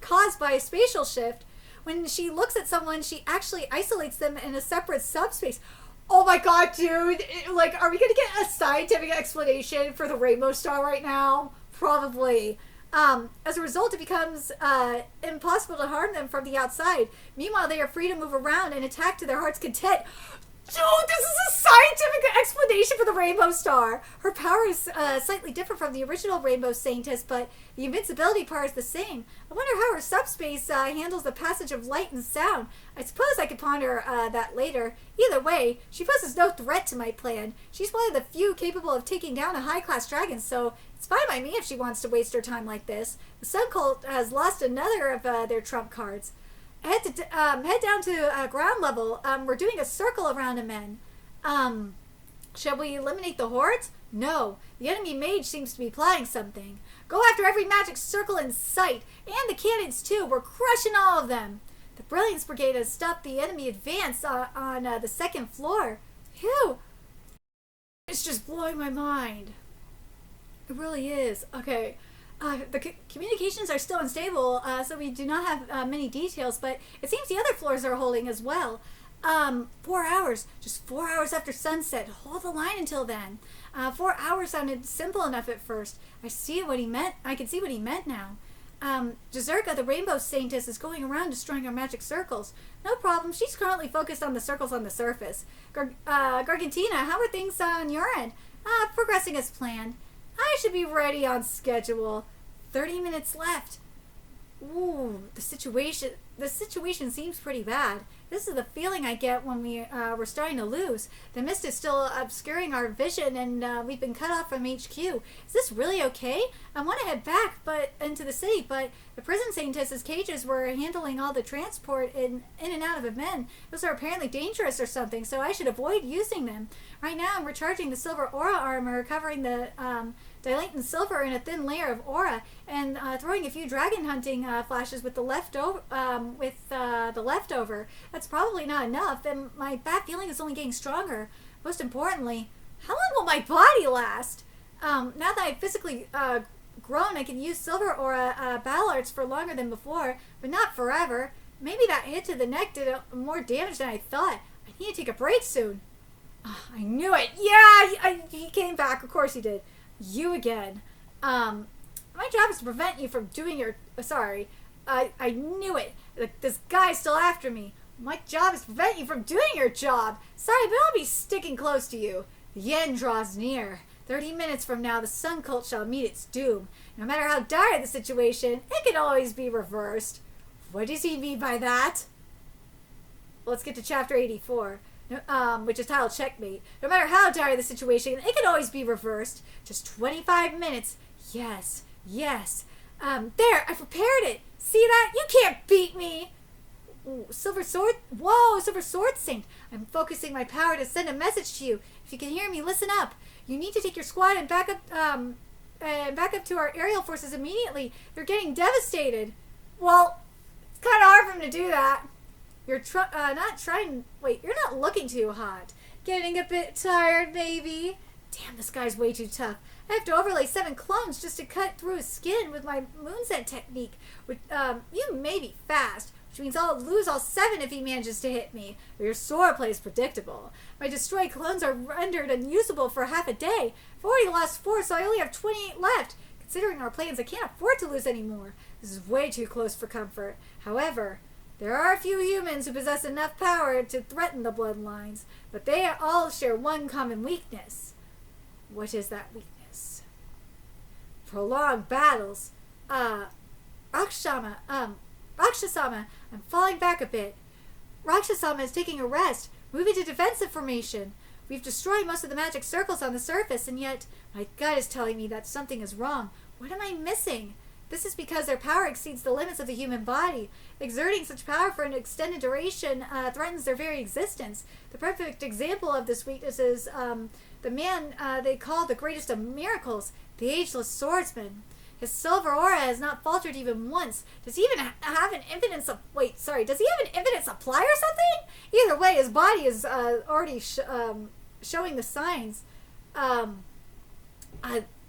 caused by a spatial shift. When she looks at someone, she actually isolates them in a separate subspace. Oh my god, dude. Like, are we going to get a scientific explanation for the Rainbow Star right now? Probably. As a result, it becomes impossible to harm them from the outside. Meanwhile, they are free to move around and attack to their heart's content. Dude, this is a scientific explanation for the Rainbow Star. Her power is slightly different from the original Rainbow Saintess, but the invincibility part is the same. I wonder how her subspace handles the passage of light and sound. I suppose I could ponder that later. Either way, she poses no threat to my plan. She's one of the few capable of taking down a high-class dragon, so it's fine by me if she wants to waste her time like this. The Sun Cult has lost another of their trump cards. Head down to ground level. We're doing a circle around the men. Shall we eliminate the hordes? No. The enemy mage seems to be plotting something. Go after every magic circle in sight. And the cannons, too. We're crushing all of them. The Brilliance Brigade has stopped the enemy advance on the second floor. Phew. It's just blowing my mind. It really is. Okay. The communications are still unstable, so we do not have many details, but it seems the other floors are holding as well. 4 hours. Just 4 hours after sunset. Hold the line until then. 4 hours sounded simple enough at first. I see what he meant. I can see what he meant now. Jazurka, the Rainbow Saintess, is going around destroying our magic circles. No problem. She's currently focused on the circles on the surface. Gargantina, how are things on your end? Progressing as planned. I should be ready on schedule. 30 minutes left. Ooh, the situation seems pretty bad. This is the feeling I get when we're starting to lose. The mist is still obscuring our vision, and we've been cut off from HQ. Is this really okay? I want to head back into the city, but the prison saintess's cages were handling all the transport in and out of the men. Those are apparently dangerous or something, so I should avoid using them. Right now, I'm recharging the silver aura armor, covering the dilatant silver in a thin layer of aura, and throwing a few dragon hunting flashes with the leftover. That's probably not enough, and my bad feeling is only getting stronger. Most importantly, how long will my body last? Now that I've physically grown, I can use silver aura battle arts for longer than before, but not forever. Maybe that hit to the neck did more damage than I thought. I need to take a break soon. I knew it. Yeah, he came back. Of course he did. You again. My job is to prevent you from doing your... Sorry. I knew it. This guy's still after me. My job is to prevent you from doing your job. Sorry, but I'll be sticking close to you. The end draws near. 30 minutes from now, the Sun Cult shall meet its doom. No matter how dire the situation, it can always be reversed. What does he mean by that? Well, let's get to chapter 84. Which is titled Checkmate. No matter how dire the situation, it can always be reversed. Just 25 minutes. Yes. There, I prepared it. See that? You can't beat me. Ooh, Silver Sword. Whoa, Silver Sword Saint. I'm focusing my power to send a message to you. If you can hear me, listen up. You need to take your squad and back up to our aerial forces immediately. They're getting devastated. Well, it's kind of hard for him to do that. You're you're not looking too hot. Getting a bit tired, maybe? Damn, this guy's way too tough. I have to overlay 7 clones just to cut through his skin with my moonset technique. You may be fast, which means I'll lose all 7 if he manages to hit me. But your sword play is predictable. My destroyed clones are rendered unusable for half a day. I've already lost 4, so I only have 28 left. Considering our plans, I can't afford to lose any more. This is way too close for comfort. However, there are a few humans who possess enough power to threaten the bloodlines, but they all share one common weakness. What is that weakness? Prolonged battles. Rakshasama, I'm falling back a bit. Rakshasama is taking a rest, moving to defensive formation. We've destroyed most of the magic circles on the surface, and yet my gut is telling me that something is wrong. What am I missing? This is because their power exceeds the limits of the human body. Exerting such power for an extended duration threatens their very existence. The perfect example of this weakness is the man they call the greatest of miracles, the ageless swordsman. His silver aura has not faltered even once. Does he even have an infinite does he have an infinite supply or something? Either way, his body is already showing the signs.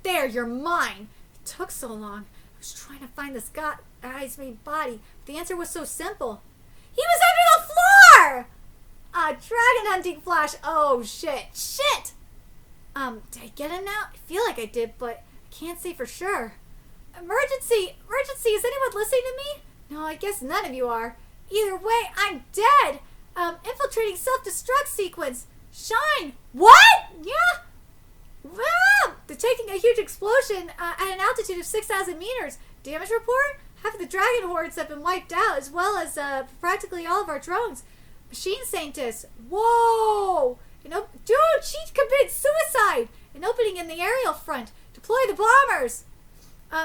There, you're mine. It took so long. I was trying to find this guy's made body, but the answer was so simple. He was under the floor! Dragon hunting flash. Oh, shit. Did I get him now? I feel like I did, but I can't say for sure. Emergency, is anyone listening to me? No, I guess none of you are. Either way, I'm dead. Infiltrating self-destruct sequence. Shine. What? Yeah. Wow! Detecting a huge explosion at an altitude of 6,000 meters. Damage report? Half of the dragon hordes have been wiped out, as well as practically all of our drones. Machine scientists. Whoa! Dude, she committed suicide! An opening in the aerial front. Deploy the bombers!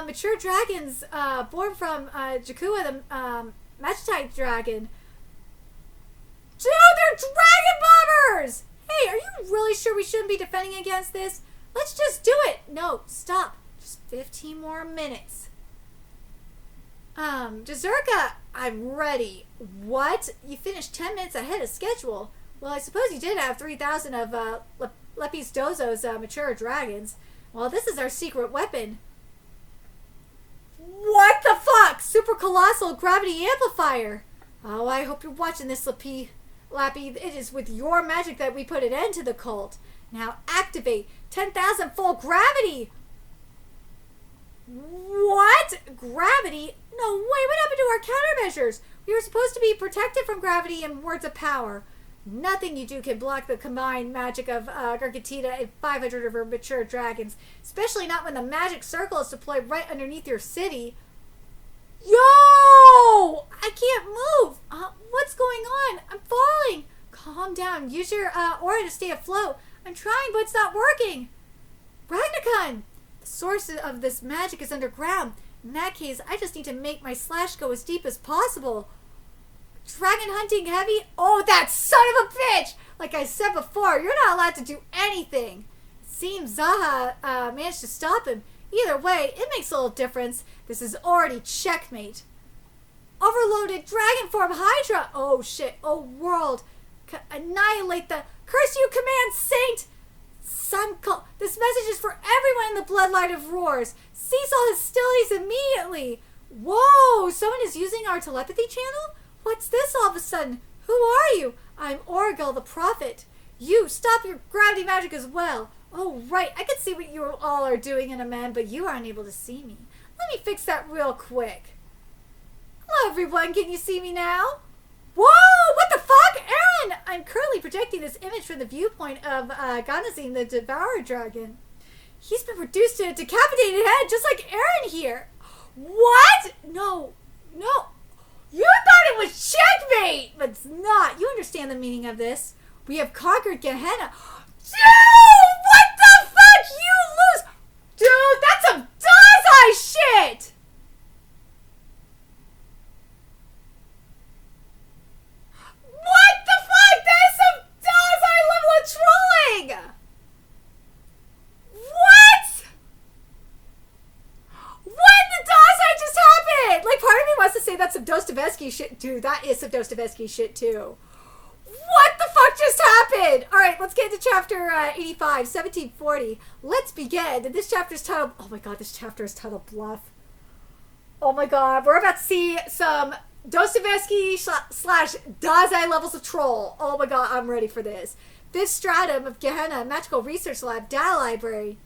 Mature dragons born from Jakua, the Machetite dragon. Dude, they're dragon bombers! Hey, are you really sure we shouldn't be defending against this? Let's just do it. No, stop. Just 15 more minutes. Jazurka, I'm ready. What? You finished 10 minutes ahead of schedule. Well, I suppose you did have 3,000 of Lepis Dozo's mature dragons. Well, this is our secret weapon. What the fuck? Super colossal gravity amplifier. Oh, I hope you're watching this, Lappy. It is with your magic that we put an end to the cult. Now activate 10,000 full gravity. What? Gravity? No way. What happened to our countermeasures? We were supposed to be protected from gravity and words of power. Nothing you do can block the combined magic of Gargantita and 500 of her mature dragons. Especially not when the magic circle is deployed right underneath your city. Yo! I can't move. What's going on? I'm falling. Calm down. Use your aura to stay afloat. I'm trying, but it's not working. Ragna, the source of this magic is underground. In that case, I just need to make my slash go as deep as possible. Dragon hunting heavy? Oh, that son of a bitch! Like I said before, you're not allowed to do anything. It seems Zaha managed to stop him. Either way, it makes a little difference. This is already checkmate. Overloaded dragon form Hydra. Oh shit. Oh world. Annihilate the... Curse you, command saint! This message is for everyone in the bloodline of ROARS. Cease all hostilities immediately. Whoa, someone is using our telepathy channel? What's this all of a sudden? Who are you? I'm Orgel the Prophet. You, stop your gravity magic as well. Oh, right, I can see what you all are doing in a man, but you aren't able to see me. Let me fix that real quick. Hello, everyone. Can you see me now? Whoa! What the fuck? Aaron! I'm currently projecting this image from the viewpoint of Ganazine, the Devourer Dragon. He's been reduced to a decapitated head, just like Aaron here. What? No. You thought it was checkmate! But it's not. You understand the meaning of this. We have conquered Gehenna. Dude! What the fuck? You lose! Dude, that's some Dazai shit! What the fuck? That is some Dazai level of trolling! What? When did Dazai just happen? Like, part of me wants to say that's some Dostoevsky shit. Dude, that is some Dostoevsky shit, too. What the fuck just happened? Alright, let's get into chapter 85, 1740. Let's begin. And this chapter is titled... Oh my god, this chapter is titled Bluff. Oh my god, we're about to see some Dostoevsky slash Dazai levels of troll. Oh my god, I'm ready for this. Fifth stratum of Gehenna Magical Research Lab Data Library.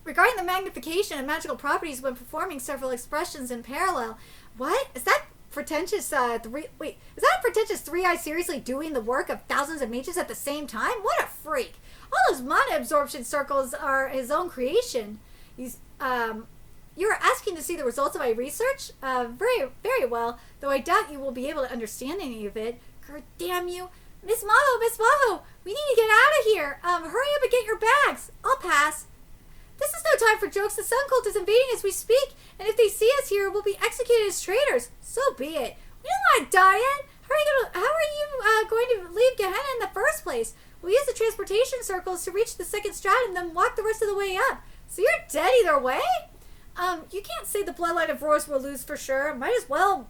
Regarding the magnification of magical properties when performing several expressions in parallel. What? Is that pretentious, is that a pretentious three-eye seriously doing the work of thousands of mages at the same time? What a freak. All those mana absorption circles are his own creation. You are asking to see the results of my research? Very, very well, though I doubt you will be able to understand any of it. God damn you. Miss Maho, we need to get out of here. Hurry up and get your bags. I'll pass. This is no time for jokes. The Sun Cult is invading as we speak, and if they see us here, we'll be executed as traitors. So be it. We don't want to die yet. How are you going to leave Gehenna in the first place? We'll use the transportation circles to reach the second stratum, then walk the rest of the way up. So you're dead either way? You can't say the bloodline of ROARS will lose for sure. Might as well,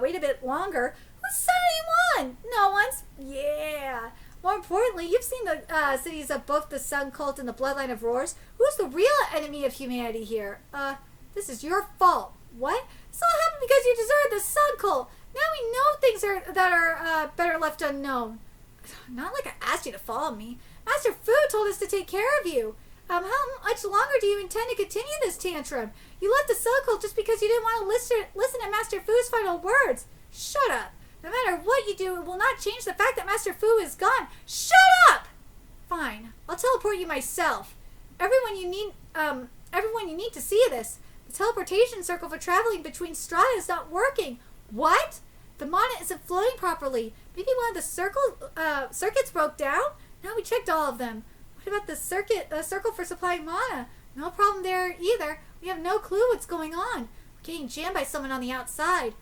wait a bit longer. Who said anyone? No one's. Yeah. More importantly, you've seen the cities of both the Sun Cult and the bloodline of ROARS. Who's the real enemy of humanity here? This is your fault. What? This all happened because you deserted the Sun Cult. Now we know things that are better left unknown. Not like I asked you to follow me. Master Fu told us to take care of you. How much longer do you intend to continue this tantrum? You left the Sun Cult just because you didn't want to listen to Master Fu's final words. Shut up. No matter what you do, it will not change the fact that Master Fu is gone. Shut up! Fine. I'll teleport you myself. Everyone you need to see this. The teleportation circle for traveling between strata is not working. What? The mana isn't flowing properly. Maybe one of the circuits broke down? No, we checked all of them. What about the circle for supplying mana? No problem there either. We have no clue what's going on. We're getting jammed by someone on the outside.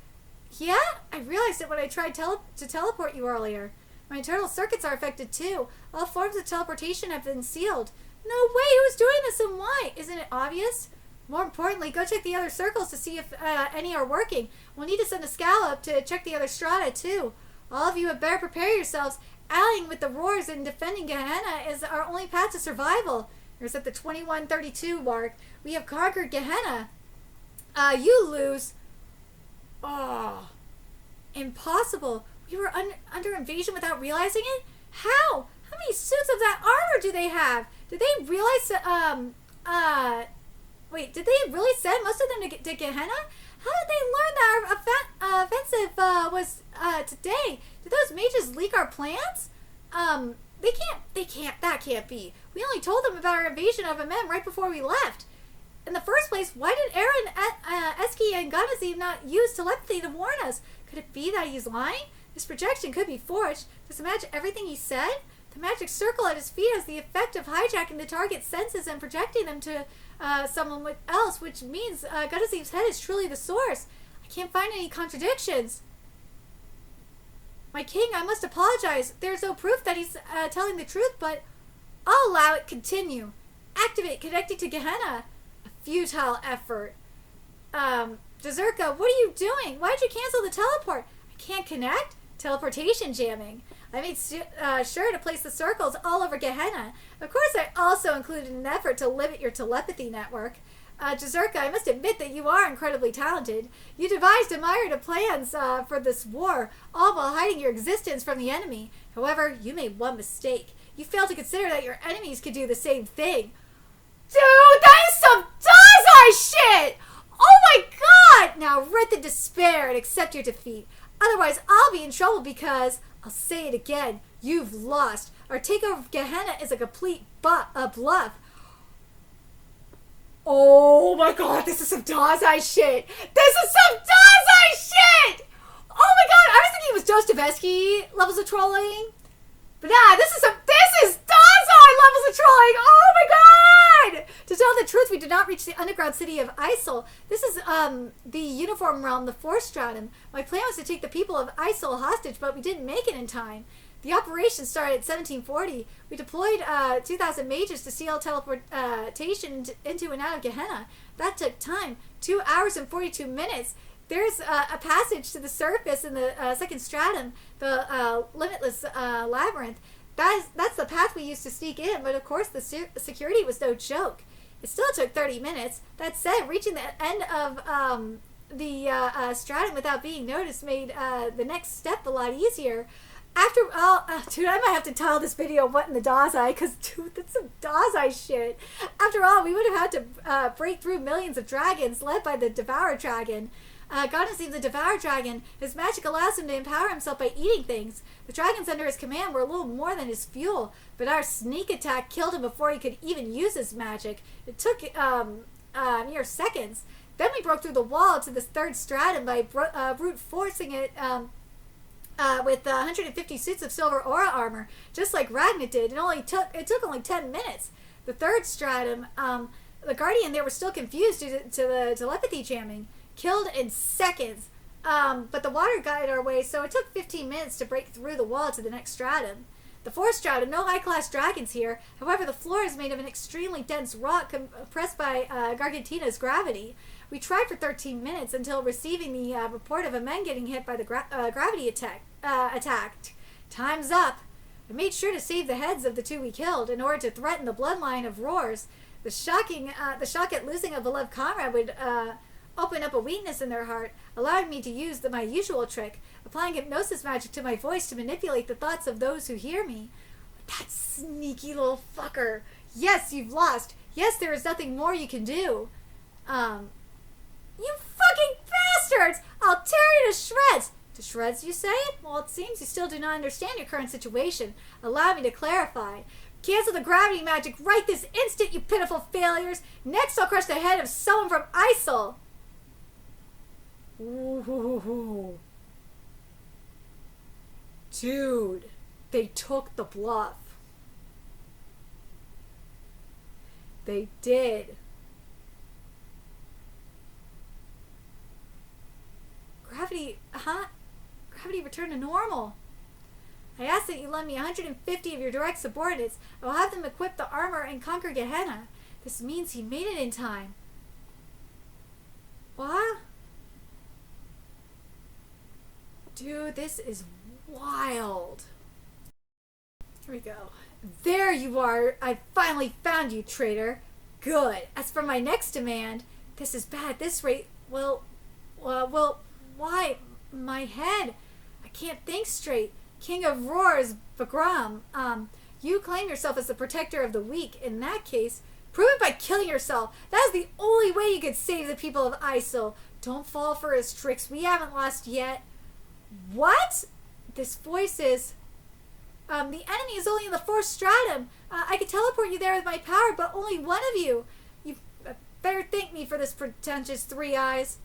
Yeah? I realized it when I tried to teleport you earlier. My internal circuits are affected too. All forms of teleportation have been sealed. No way! Who's doing this and why? Isn't it obvious? More importantly, go check the other circles to see if any are working. We'll need to send a scout up to check the other strata too. All of you had better prepare yourselves. Allying with the ROARS and defending Gehenna is our only path to survival. Here's at the 2132 mark. We have conquered Gehenna. You lose. Oh, impossible. We were under invasion without realizing it? How? How many suits of that armor do they have? Did they realize, did they really send most of them to Gehenna? How did they learn that our offensive was today? Did those mages leak our plans? That can't be. We only told them about our invasion of Amem right before we left. In the first place, why did Aaron, Eski, and Ganazi not use telepathy to warn us? Could it be that he's lying? His projection could be forged. Does it match everything he said? The magic circle at his feet has the effect of hijacking the target's senses and projecting them to someone else, which means Ganazi's head is truly the source. I can't find any contradictions. My king, I must apologize. There's no proof that he's telling the truth, but I'll allow it continue. Activate connecting to Gehenna. A futile effort. Jazurka, what are you doing? Why did you cancel the teleport? I can't connect? Teleportation jamming. I made sure to place the circles all over Gehenna. Of course, I also included an effort to limit your telepathy network. Jazurka, I must admit that you are incredibly talented. You devised a myriad of plans for this war, all while hiding your existence from the enemy. However, you made one mistake. You failed to consider that your enemies could do the same thing. Dude, that is some Dazai shit! Oh my god! Now writ in despair and accept your defeat. Otherwise, I'll be in trouble because, I'll say it again, you've lost. Our takeover of Gehenna is a complete bluff. Oh my god, this is some Dazai shit! This is some Dazai shit! Oh my god, I was thinking it was Dostoevsky levels of trolling. But nah, this is Dazai levels of trolling! Oh my god! To tell the truth, we did not reach the underground city of Isol. This is the uniform realm, the fourth stratum. My plan was to take the people of Isol hostage, but we didn't make it in time. The operation started at 1740. We deployed 2,000 mages to seal teleportation into and out of Gehenna. That took time, 2 hours and 42 minutes. There's a passage to the surface in the second stratum, the limitless labyrinth. That's the path we used to sneak in, but of course the security was no joke. It still took 30 minutes. That said, reaching the end of the stratum without being noticed made the next step a lot easier. After all, dude, I might have to title this video "What in the Dazai," because dude, that's some Dazai shit. After all, we would have had to break through millions of dragons led by the Devour Dragon. God has seen the Devour Dragon. His magic allows him to empower himself by eating things. The dragons under his command were a little more than his fuel, but our sneak attack killed him before he could even use his magic. It took mere seconds. Then we broke through the wall to this third stratum by brute forcing it with 150 suits of silver aura armor, just like Ragna did. It took only 10 minutes. The third stratum, the Guardian there was still confused due to the telepathy jamming. Killed in seconds. But the water got in our way, so it took 15 minutes to break through the wall to the next stratum. The fourth stratum, no high-class dragons here. However, the floor is made of an extremely dense rock compressed by Gargantina's gravity. We tried for 13 minutes until receiving the report of a man getting hit by the gravity attack. Time's up. I made sure to save the heads of the two we killed in order to threaten the bloodline of ROARS. The shock at losing a beloved comrade would open up a weakness in their heart, allowing me to use my usual trick, applying hypnosis magic to my voice to manipulate the thoughts of those who hear me. That sneaky little fucker. Yes, you've lost. Yes, there is nothing more you can do. You fucking bastards! I'll tear you to shreds! To shreds, you say? Well, it seems you still do not understand your current situation. Allow me to clarify. Cancel the gravity magic right this instant, you pitiful failures! Next, I'll crush the head of someone from Isol! Ooh. Dude, they took the bluff. They did. Gravity returned to normal. I ask that you lend me 150 of your direct subordinates. I will have them equip the armor and conquer Gehenna. This means he made it in time. What? Dude, this is wild. Here we go. There you are. I finally found you, traitor. Good. As for my next demand, this is bad. This rate, well, why? My head. I can't think straight. King of Roars, Bagram. You claim yourself as the protector of the weak. In that case, prove it by killing yourself. That is the only way you could save the people of Isol. Don't fall for his tricks. We haven't lost yet. What? This voice is... the enemy is only in the fourth stratum. I could teleport you there with my power, but only one of you. You better thank me for this pretentious three eyes.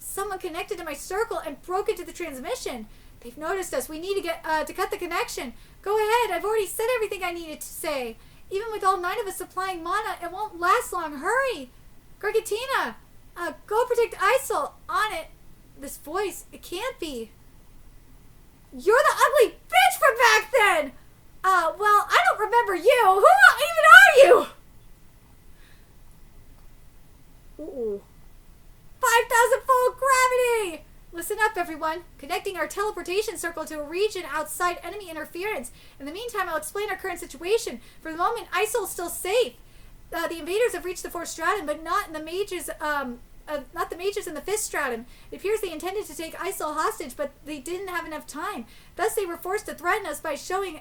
Someone connected to my circle and broke into the transmission. They've noticed us. We need to get to cut the connection. Go ahead. I've already said everything I needed to say. Even with all 9 of us supplying mana, it won't last long. Hurry! Gargantina! Go protect Isol. On it. This voice, it can't be. You're the ugly bitch from back then! Well, I don't remember you. Who even are you? Ooh. 5,000-fold gravity! Listen up, everyone. Connecting our teleportation circle to a region outside enemy interference. In the meantime, I'll explain our current situation. For the moment, Isol's still safe. The invaders have reached the fourth stratum, but not the mages in the fifth stratum. It appears they intended to take Isol hostage, but they didn't have enough time. Thus, they were forced to threaten us by showing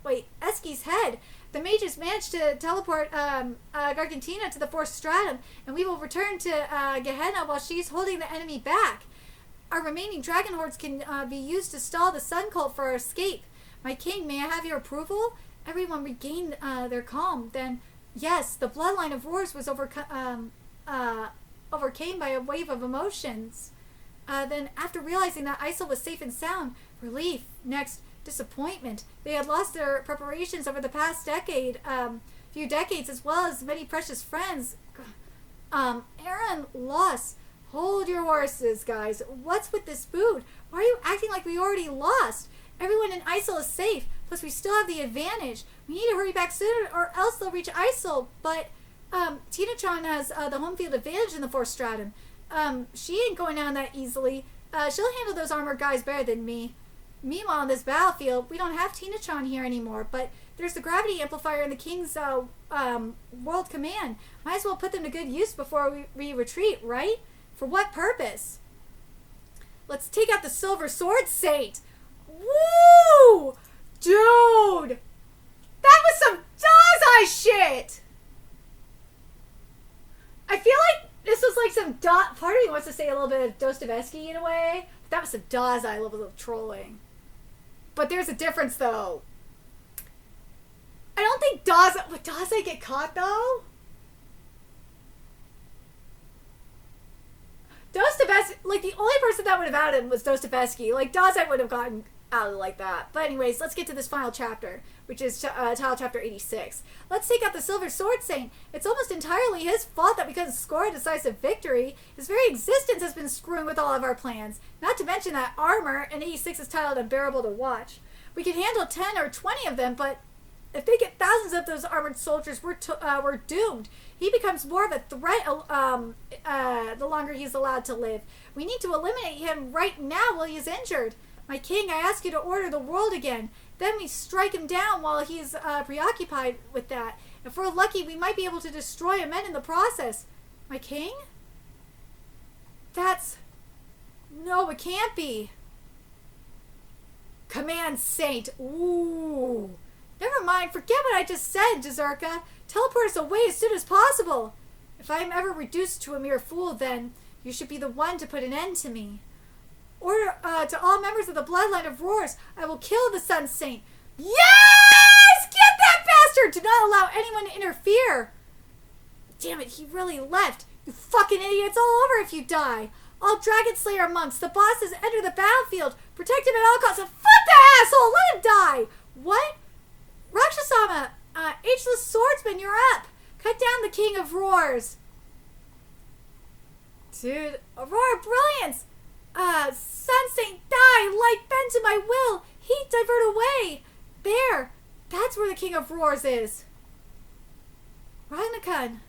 Eski's head. The mages managed to teleport Gargantina to the fourth stratum, and we will return to Gehenna while she's holding the enemy back. Our remaining dragon hordes can be used to stall the sun cult for our escape. My king, may I have your approval? Everyone regained their calm. Then, yes, the bloodline of ROARS was overcame by a wave of emotions. Then, after realizing that Isol was safe and sound, relief. Next, disappointment. They had lost their preparations over the past few decades, as well as many precious friends. Aaron, lost. Hold your horses, guys. What's with this food? Why are you acting like we already lost? Everyone in Isol is safe. Plus, we still have the advantage. We need to hurry back sooner, or else they'll reach Isol. But Tinatron has the home field advantage in the fourth stratum. She ain't going down that easily. She'll handle those armored guys better than me. Meanwhile, on this battlefield, we don't have Tina-chan here anymore, but there's the gravity amplifier in the King's world command. Might as well put them to good use before we retreat, right? For what purpose? Let's take out the Silver Sword Saint. Woo! Dude! That was some Dazai shit! I feel like this was like some part of me wants to say a little bit of Dostoevsky in a way. But that was some Dazai level of trolling. But there's a difference though. I don't think Dazai... Would Dazai get caught though? Dostoevsky... Like the only person that would have outed him was Dostoevsky. Like Dazai would have gotten outed like that. But anyways, let's get to this final chapter, which is title chapter 86. Let's take out the Silver Sword Saint. It's almost entirely his fault that we couldn't score a decisive victory. His very existence has been screwing with all of our plans. Not to mention that armor in 86 is titled Unbearable to Watch. We can handle 10 or 20 of them, but if they get thousands of those armored soldiers, we're doomed. He becomes more of a threat the longer he's allowed to live. We need to eliminate him right now while he's injured. My king, I ask you to order the world again. Then we strike him down while he's preoccupied with that. If we're lucky, we might be able to destroy a men in the process. My king? That's... No, it can't be. Command Saint. Ooh. Never mind, forget what I just said, Jazurka. Teleport us away as soon as possible. If I am ever reduced to a mere fool, then you should be the one to put an end to me. Order to all members of the bloodline of ROARS, I will kill the Sun Saint. Yes! Get that bastard! Do not allow anyone to interfere. Damn it, he really left. You fucking idiot, it's all over if you die. All Dragon Slayer monks, the bosses, enter the battlefield. Protect him at all costs. Fuck the asshole! Let him die! What? Rakshasama, ageless swordsman, you're up. Cut down the king of ROARS. Dude, Aurora Brilliance! Sun Saint, die! Light bend to my will! Heat divert away! There! That's where the king of ROARS is. Ragna,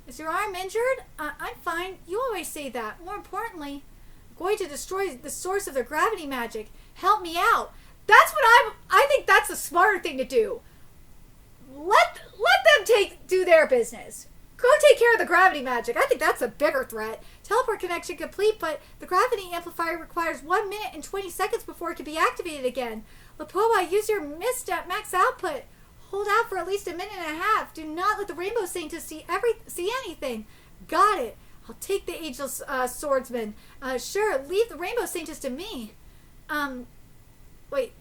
is your arm injured? I'm fine. You always say that. More importantly, I'm going to destroy the source of their gravity magic. Help me out. That's what I think that's a smarter thing to do. Let them do their business. Go take care of the gravity magic. I think that's a bigger threat. Teleport connection complete, but the gravity amplifier requires 1 minute and 20 seconds before it can be activated again. Lapoa, use your mist at max output. Hold out for at least a minute and a half. Do not let the Rainbow Saintess see anything. Got it. I'll take the Ageless Swordsman. Sure, leave the Rainbow Saintess to me. Wait.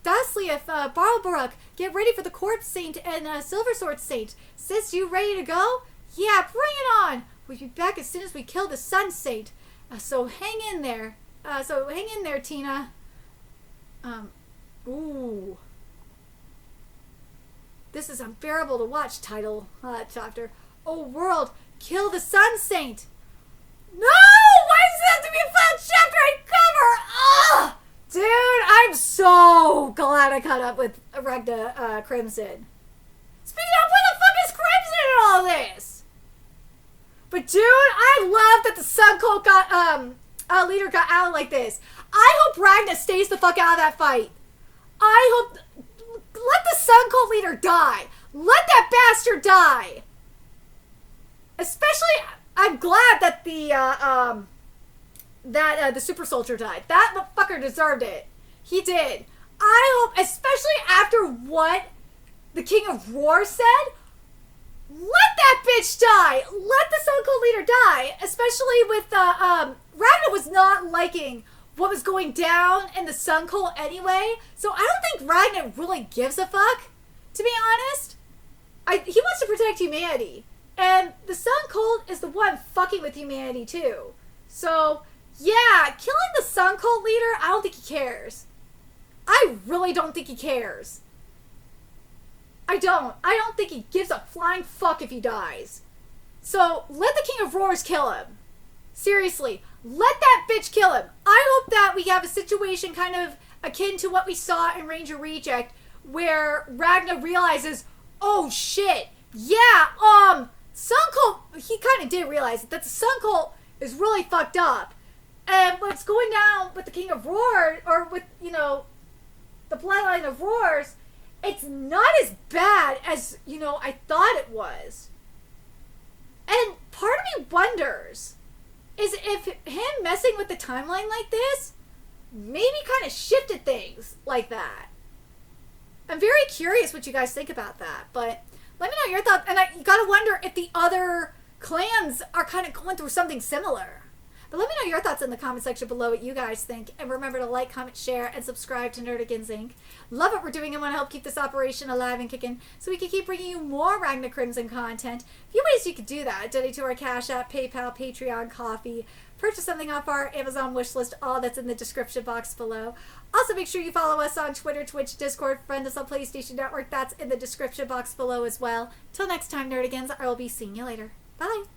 Daslief, Barlbaruk, get ready for the Corpse Saint and Silver Sword Saint. Sis, you ready to go? Yeah, bring it on. We'll be back as soon as we kill the Sun Saint. So hang in there. Tina. Ooh. This is Unbearable to Watch title chapter. Oh world, kill the Sun Saint. No! Why does it have to be a final chapter I cover? Ugh! Dude, I'm so glad I caught up with Ragna Crimson. Speaking of, where the fuck is Crimson in all this? But dude, I love that the Sun Cult leader got out like this. I hope Ragna stays the fuck out of that fight. I hope... Let the Sun Cult leader die. Let that bastard die. Especially, I'm glad that the super soldier died. That fucker deserved it. He did. I hope, especially after what the King of Roar said, let that bitch die. Let the Sun Cult leader die. Especially with Ragna was not liking what was going down in the Sun Cult anyway. So I don't think Ragna really gives a fuck, to be honest. He wants to protect humanity. And the Sun Cult is the one fucking with humanity too. So, yeah, killing the Sun Cult leader, I don't think he cares. I really don't think he cares. I don't think he gives a flying fuck if he dies. So, let the King of Roars kill him. Seriously, let that bitch kill him. I hope that we have a situation kind of akin to what we saw in Ranger Reject, where Ragna realizes, oh shit, yeah, Sun Cult, he kind of did realize that the Sun Cult is really fucked up. And what's going down with the King of Roar, or with, bloodline of ROARS, it's not as bad as, I thought it was. And part of me wonders is if him messing with the timeline like this maybe kind of shifted things like that. I'm very curious what you guys think about that, but let me know your thoughts. And you gotta wonder if the other clans are kind of going through something similar. But let me know your thoughts in the comment section below what you guys think. And remember to like, comment, share, and subscribe to Nerdigans Inc. Love what we're doing and want to help keep this operation alive and kicking so we can keep bringing you more Ragna Crimson content. A few ways you could do that. Donate to our Cash App, PayPal, Patreon, Coffee. Purchase something off our Amazon wish list. All that's in the description box below. Also, make sure you follow us on Twitter, Twitch, Discord. Friend us on PlayStation Network. That's in the description box below as well. Till next time, Nerdigans, I will be seeing you later. Bye.